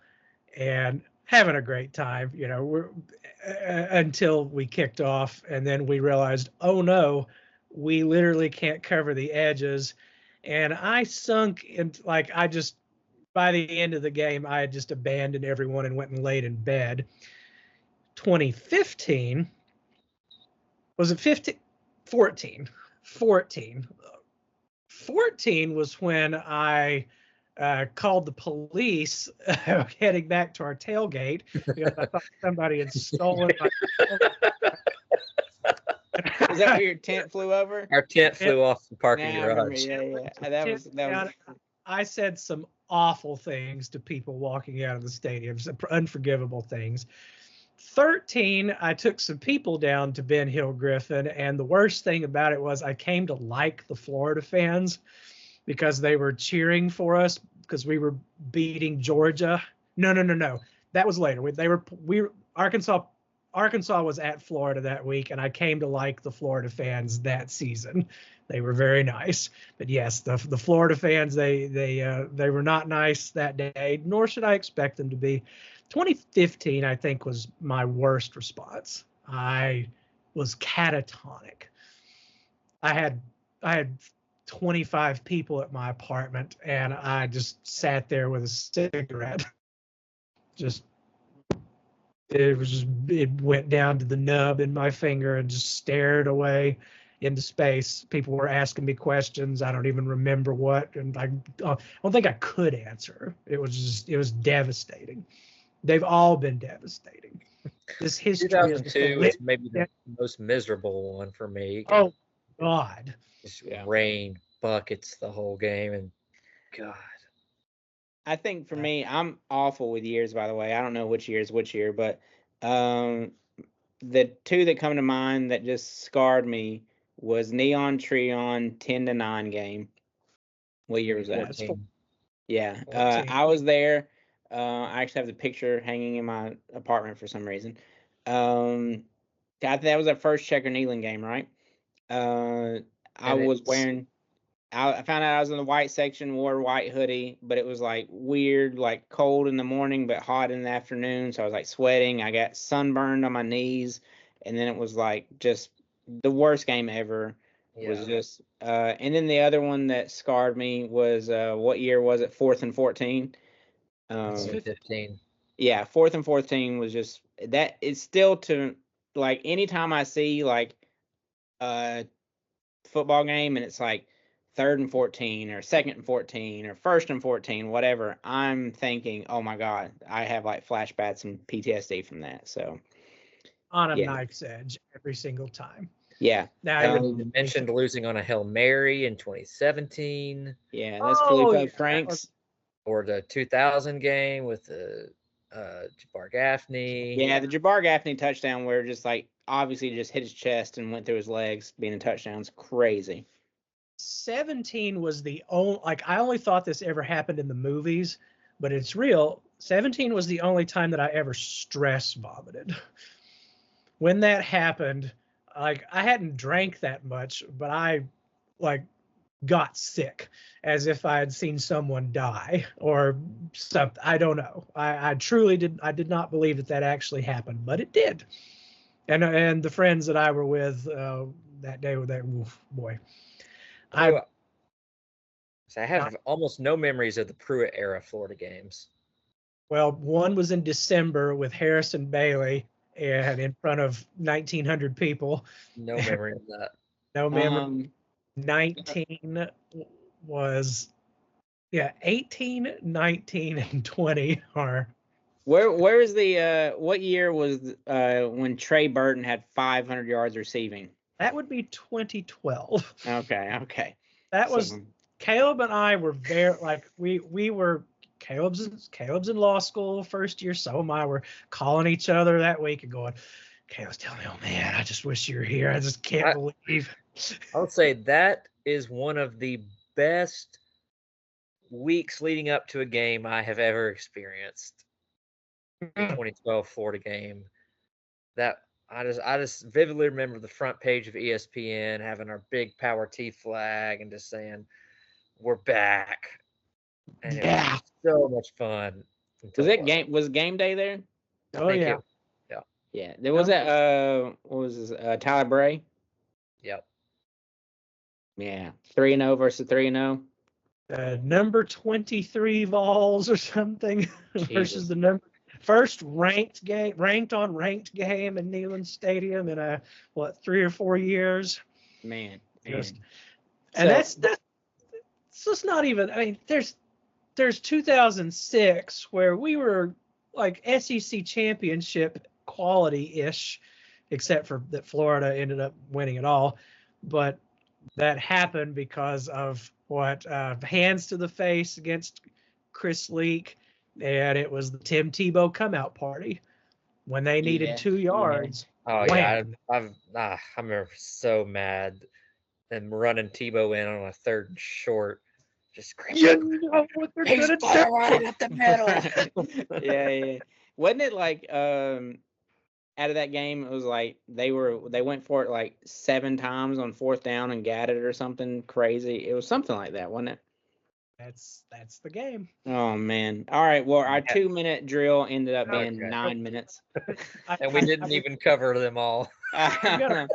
and having a great time, until we kicked off, and then we realized, oh no, we literally can't cover the edges. And I sunk into, like, by the end of the game, I had just abandoned everyone and went and laid in bed. 2015, was it 15? 14. 14 was when I called the police heading back to our tailgate because I thought somebody had stolen my Is that where your tent flew over? Our tent flew off the parking Yeah, I remember. garage. Yeah. That was. I said some awful things to people walking out of the stadium, some unforgivable things. 13, I took some people down to Ben Hill Griffin, and the worst thing about it was I came to like the Florida fans because they were cheering for us because we were beating Georgia. No. That was later. Arkansas was at Florida that week, and I came to like the Florida fans that season. They were very nice. But yes, the Florida fans, they were not nice that day, nor should I expect them to be. 2015, I think, was my worst response. I was catatonic. I had 25 people at my apartment, and I just sat there with a cigarette. It went down to the nub in my finger and just stared away into space. People were asking me questions. I don't even remember what, and I don't think I could answer. It was devastating. They've all been devastating. This history 2002 is maybe the most miserable one for me. Oh God! Just rain buckets the whole game, and God. I think for me, I'm awful with years, by the way. I don't know which year is which year, but the two that come to mind that just scarred me was Neon Treon 10-9 game. What year was that? 14. Yeah, I was there. I actually have the picture hanging in my apartment for some reason. I think that was our first Checker Neyland game, right? I was wearing. I found out I was in the white section, wore a white hoodie, but it was like weird, like cold in the morning, but hot in the afternoon. So I was like sweating. I got sunburned on my knees, and then it was like just the worst game ever. Yeah. Was just, and then the other one that scarred me was what year was it? 4th and 14. 15. Yeah, 4th and 14 was just that. It's still to like anytime I see like football game and it's like 3rd and 14 or 2nd and 14 or 1st and 14, whatever, I'm thinking, oh my God, I have like flashbacks and PTSD from that. So on a knife's edge every single time. Yeah. Now, You mentioned losing on a Hail Mary in 2017. Yeah, that's Oh, Filippo yeah, Franks. Or the 2000 game with the Jabbar Gaffney. Yeah, the Jabbar Gaffney touchdown where just like obviously just hit his chest and went through his legs being a touchdown. It's crazy. 17 was the only, like, I only thought this ever happened in the movies, but it's real. 17 was the only time that I ever stress vomited. When that happened, like, I hadn't drank that much, but I, like, got sick as if I had seen someone die or something. I don't know. I truly did not believe that actually happened, but it did. And the friends that I were with that day were that, oof, boy. I have almost no memories of the Pruitt era Florida games. Well, one was in December with Harrison Bailey and in front of 1,900 people. No memory of that. No memory. 19 was, 18, 19, and 20 are. Where is the what year was when Trey Burton had 500 yards receiving? That would be 2012. Okay. That was Caleb and I were very we were Caleb's in law school first year, so am I. We're calling each other that week and going, Caleb's telling me, oh man, I just wish you were here. I just can't believe. I would say that is one of the best weeks leading up to a game I have ever experienced. The 2012 Florida game. That I just vividly remember the front page of ESPN having our big Power T flag and just saying, we're back. And it was so much fun. Was game day there? Oh yeah. Yeah. There was that what was this, Tyler Bray? Yep. Yeah. 3-0 versus 3-0. Number 23 Vols or something versus the number first ranked game in Neyland Stadium in 3 or 4 years. Man. And that's just not even. I mean, there's 2006 where we were like SEC championship quality-ish, except for that Florida ended up winning it all. But that happened because of hands to the face against Chris Leak, and it was the Tim Tebow come-out party when they needed 2 yards. Oh yeah, I remember so mad and running Tebow in on a 3rd and short. Just screaming, you know what they're he's gonna do. right up the middle. Yeah. Wasn't it like out of that game it was like they went for it like 7 times on 4th down and got it or something crazy. It was something like that, wasn't it? That's the game. Oh man. All right. Well, our 2-minute drill ended up being 9 minutes. And we didn't even cover them all. Caleb,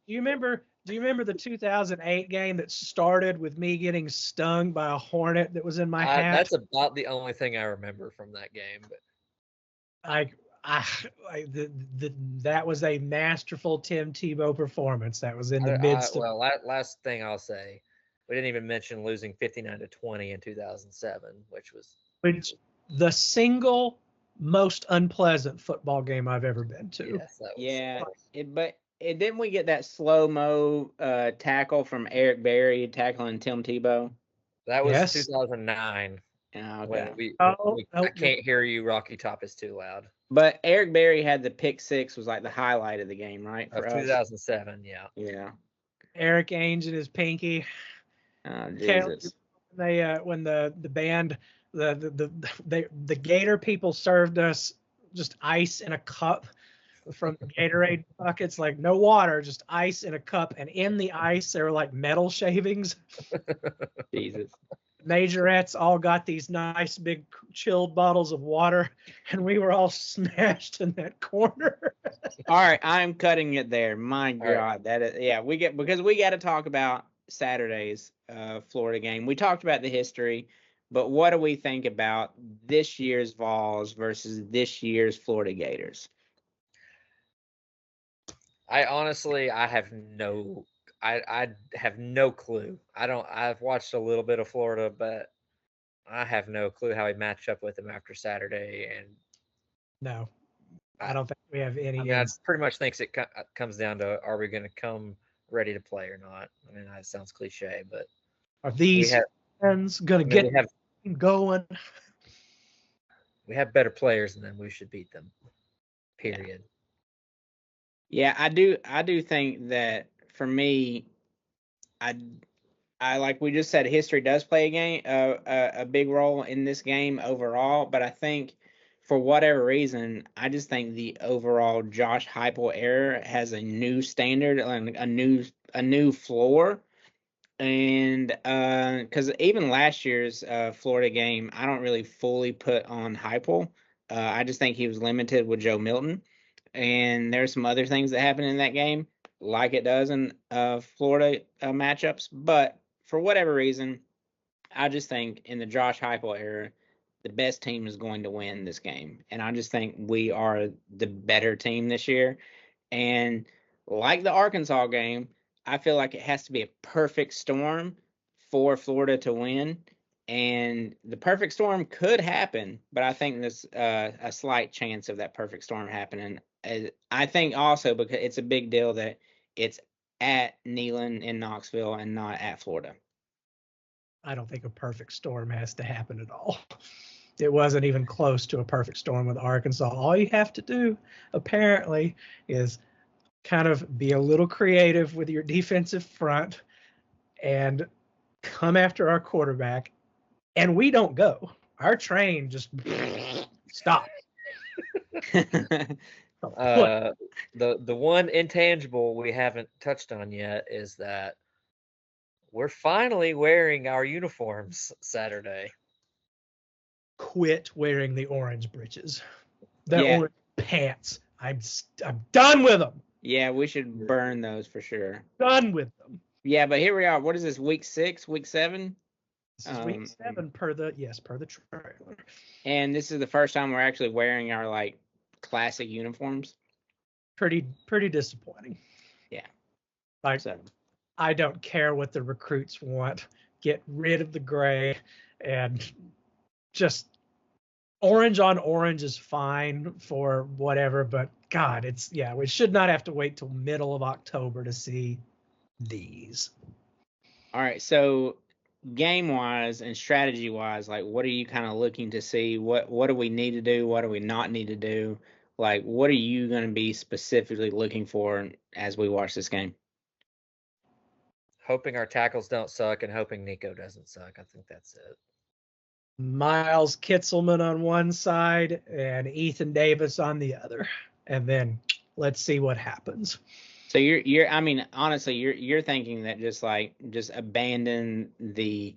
do you remember the 2008 game that started with me getting stung by a hornet that was in my hat? That's about the only thing I remember from that game. But that was a masterful Tim Tebow performance. That was in the midst of. Last thing I'll say, we didn't even mention losing 59-20 in 2007, which the single most unpleasant football game I've ever been to. Yes, didn't we get that slow-mo tackle from Eric Berry tackling Tim Tebow? That was 2009. Okay. I can't hear you. Rocky Top is too loud. But Eric Berry had the pick 6 was like the highlight of the game, right? For 2007, yeah. Yeah. Eric Ainge and his pinky. Oh, Jesus. When the band, the Gator people served us just ice in a cup from the Gatorade buckets, like no water, just ice in a cup, and in the ice there were like metal shavings. Jesus. Majorettes all got these nice big chilled bottles of water, and we were all smashed in that corner. All right, I'm cutting it there. My God, that is, because we got to talk about Saturday's Florida game. We talked about the history, but what do we think about this year's Vols versus this year's Florida Gators? I honestly, I have no clue. I've watched a little bit of Florida, but I have no clue how he matched up with him after Saturday. And no, I don't think we have any. I mean, I pretty much think it comes down to, are we going to come ready to play or not? I mean, that sounds cliche, but are these fans going to get going? We have better players than them. We should beat them. Period. Yeah, I do think that for me, I like we just said, history does play a big role in this game overall. But I think for whatever reason, I just think the overall Josh Heupel era has a new standard, like a new floor. And because even last year's Florida game, I don't really fully put on Heupel. I just think he was limited with Joe Milton, and there's some other things that happen in that game, like it does in Florida matchups. But for whatever reason, I just think in the Josh Heupel era, the best team is going to win this game, and I just think we are the better team this year. And like the Arkansas game, I feel like it has to be a perfect storm for Florida to win. And the perfect storm could happen, but I think there's a slight chance of that perfect storm happening. I think also because it's a big deal that it's at Neyland in Knoxville and not at Florida. I don't think a perfect storm has to happen at all. It wasn't even close to a perfect storm with Arkansas. All you have to do, apparently, is kind of be a little creative with your defensive front and come after our quarterback. And we don't go. Our train just stops. The one intangible we haven't touched on yet is that we're finally wearing our uniforms Saturday. Quit wearing the orange breeches. Orange pants. I'm done with them. Yeah, we should burn those for sure. Done with them. Yeah, but here we are. What is this, week 6, week 7? This is week 7 per the trailer. And this is the first time we're actually wearing our like classic uniforms. Pretty disappointing. Yeah. Like, so. I don't care what the recruits want. Get rid of the gray, and just orange on orange is fine for whatever, but God, we should not have to wait till middle of October to see these. All right, so game-wise and strategy-wise, like, what are you kind of looking to see? What do we need to do? What do we not need to do? Like, what are you going to be specifically looking for as we watch this game? Hoping our tackles don't suck and hoping Nico doesn't suck. I think that's it. Miles Kitzelman on one side and Ethan Davis on the other, and then let's see what happens. So you're I mean, honestly, you're thinking that just abandon the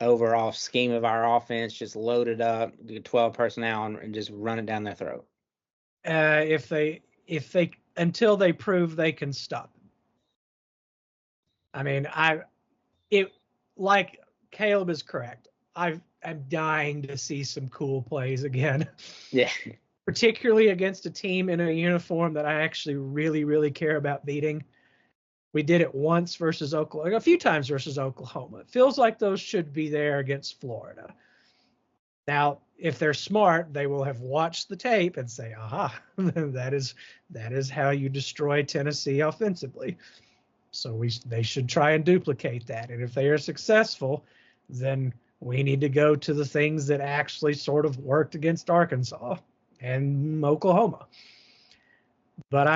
overall scheme of our offense, just load it up, 12 personnel, and just run it down their throat. If they until they prove they can stop. I mean, like Caleb is correct. I'm dying to see some cool plays again. Yeah. Particularly against a team in a uniform that I actually really, really care about beating. We did it once versus Oklahoma, a few times versus Oklahoma. It feels like those should be there against Florida. Now, if they're smart, they will have watched the tape and say, aha, that is how you destroy Tennessee offensively. So they should try and duplicate that. And if they are successful, then we need to go to the things that actually sort of worked against Arkansas and Oklahoma. But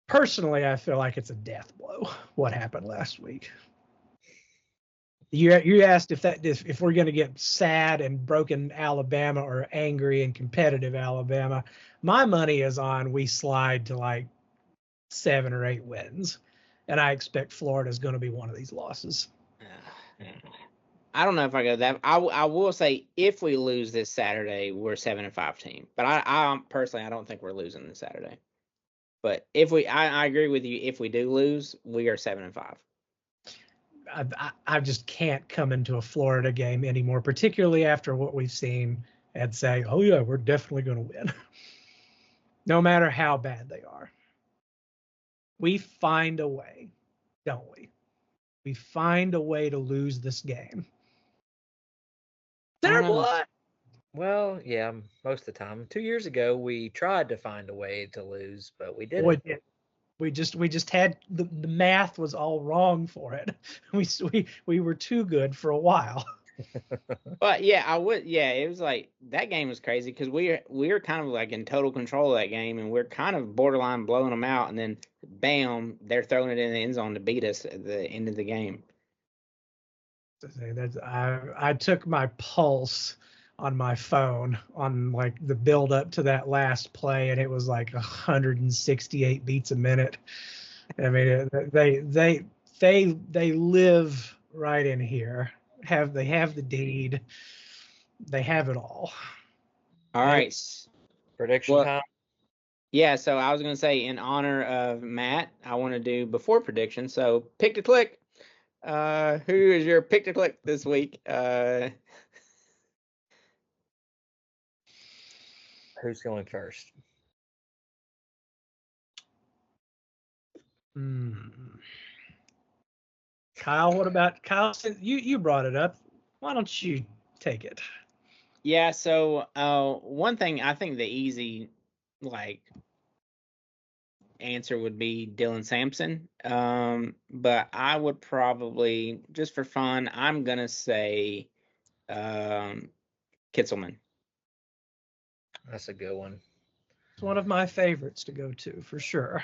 personally, I feel like it's a death blow what happened last week. You asked if we're going to get sad and broken Alabama or angry and competitive Alabama. My money is on we slide to like 7 or 8 wins, and I expect Florida is going to be one of these losses. I don't know if I go that. I will say if we lose this Saturday, we're 7-5 team. But I personally, I don't think we're losing this Saturday. But I agree with you. If we do lose, we are 7-5. I just can't come into a Florida game anymore, particularly after what we've seen, and say, oh yeah, we're definitely going to win, no matter how bad they are. We find a way, don't we? We find a way to lose this game. Their blood. Well, yeah, most of the time. 2 years ago, we tried to find a way to lose, but we Boy, didn't. we just had the math was all wrong for it. We were too good for a while. But yeah, I would. Yeah, it was like that game was crazy because we were kind of like in total control of that game, and we're kind of borderline blowing them out, and then bam, they're throwing it in the end zone to beat us at the end of the game. I took my pulse on my phone on like the build up to that last play, and it was like 168 beats a minute. I mean, they live right in here. They have the deed. They have it all. All They- right. Prediction Well, time. yeah. So I was gonna say in honor of Matt, I want to do before prediction. So pick to click. Who is your pick to click this week? Who's going first? Kyle, what about Kyle? Since you brought it up, why don't you take it? Yeah. So one thing I think the easy like answer would be Dylan Sampson. But I would probably, just for fun, I'm gonna say Kitzelman. That's a good one. It's one of my favorites to go to for sure.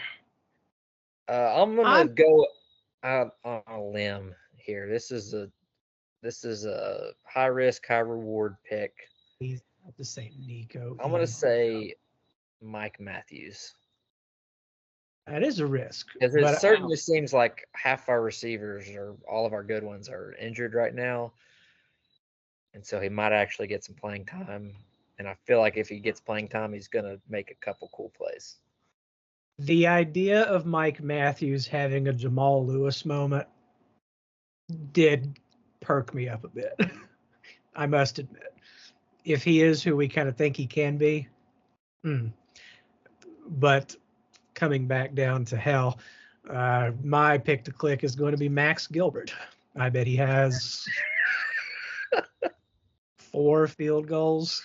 I'm gonna I'm go out on a limb here. This is a high risk, high reward pick. he's at the same Nico. I'm gonna say Mike Matthews. That is a risk, Because it but certainly seems like half our receivers or all of our good ones are injured right now. And so he might actually get some playing time. And I feel like if he gets playing time, he's going to make a couple cool plays. the idea of Mike Matthews having a Jamal Lewis moment did perk me up a bit. I must admit. If he is who we kind of think he can be. But coming back down to hell, my pick to click is going to be Max Gilbert. I bet he has 4 field goals.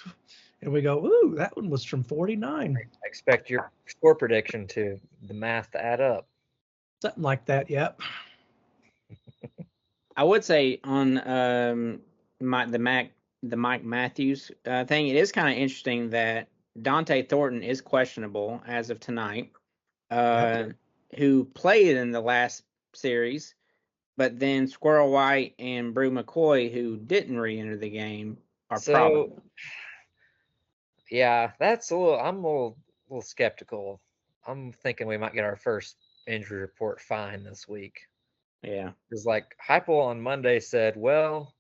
And we go, ooh, that one was from 49. I expect your score prediction the math to add up. Something like that, yep. I would say on the Mike Matthews thing, it is kind of interesting that Dante Thornton is questionable as of tonight, who played in the last series, but then Squirrel White and Brew McCoy, who didn't re-enter the game, are probable. Yeah, I'm a little skeptical. I'm thinking we might get our first injury report fine this week. Yeah. Because like Heupel on Monday said, well,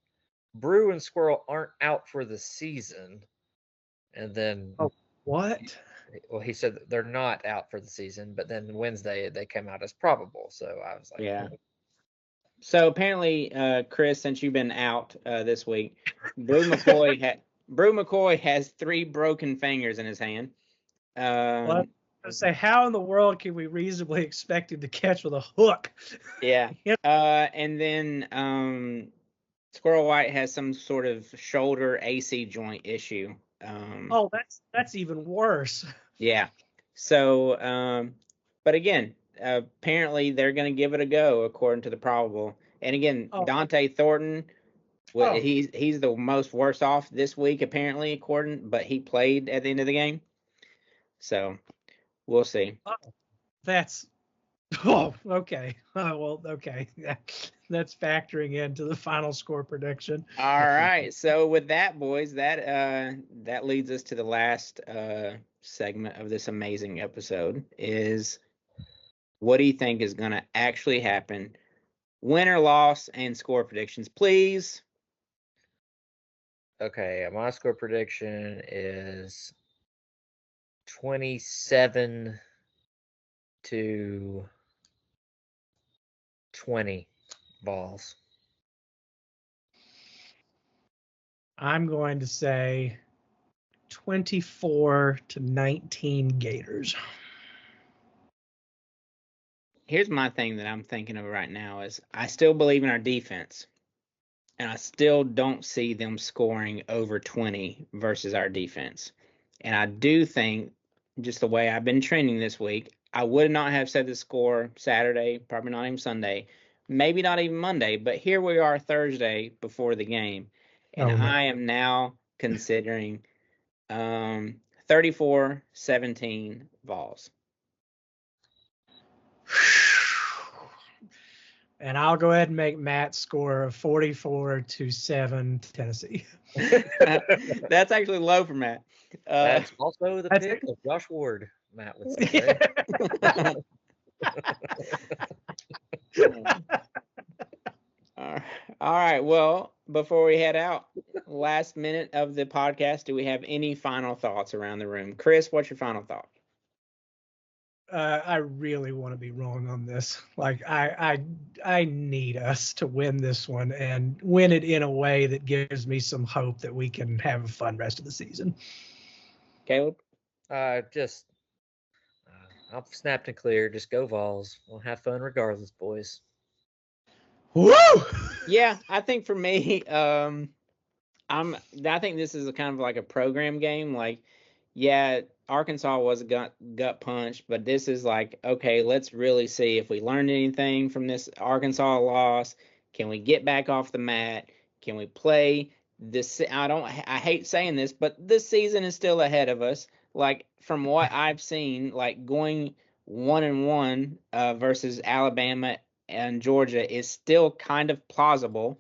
Brew and Squirrel aren't out for the season. And then what? Well, he said they're not out for the season, but then Wednesday they came out as probable. So I was like, yeah. So apparently, Chris, since you've been out this week, Brew McCoy has 3 broken fingers in his hand. Well, I say, how in the world can we reasonably expect him to catch with a hook? Yeah. And then Squirrel White has some sort of shoulder AC joint issue. Oh, that's even worse. Yeah. So, but again, apparently they're going to give it a go according to the probable. And again, Dante Thornton, he's the most worse off this week apparently, but he played at the end of the game. So we'll see. That's okay. Well, okay. That's factoring into the final score prediction. All right. So with that, boys, that leads us to the last segment of this amazing episode is what do you think is going to actually happen? Win or loss and score predictions, please. Okay, my score prediction is 27 to 20 balls. I'm going to say 24 to 19 Gators. Here's my thing that I'm thinking of right now is I still believe in our defense. and I still don't see them scoring over 20 versus our defense. And I do think, just the way I've been trending this week, I would not have said the score Saturday, probably not even Sunday, maybe not even Monday, but here we are Thursday before the game, and Oh, no. I am now considering 34-17 Vols. And I'll go ahead and make Matt score 44-7 Tennessee. That's actually low for Matt. That's also the That's pick it. of Josh Ward, Matt would say. All right. Well, before we head out, last minute of the podcast, do we have any final thoughts around the room? Chris, what's your final thought? I really want to be wrong on this. Like I need us to win this one and win it in a way that gives me some hope that we can have a fun rest of the season. Caleb? Just, I'm snapped and clear. Just go Vols. We'll have fun regardless, boys. Woo! Yeah, I think for me, I think this is a kind of like a program game. Like, yeah, Arkansas was a gut punch, but this is like, okay, let's really see if we learned anything from this Arkansas loss. Can we get back off the mat? Can we play this? I hate saying this, but this season is still ahead of us. Like, from what I've seen, like going 1-1 versus Alabama and Georgia is still kind of plausible.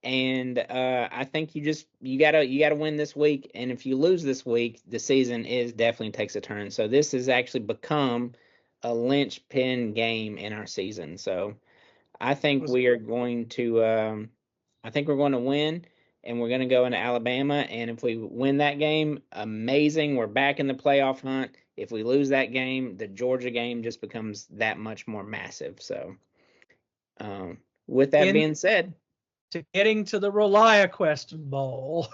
And I think you gotta win this week. And if you lose this week, the season definitely takes a turn. So this has actually become a linchpin game in our season. So I think we are going to win, and we're going to go into Alabama. And if we win that game, amazing. We're back in the playoff hunt. If we lose that game, the Georgia game just becomes that much more massive. So with that being said, to getting to the ReliaQuest Bowl.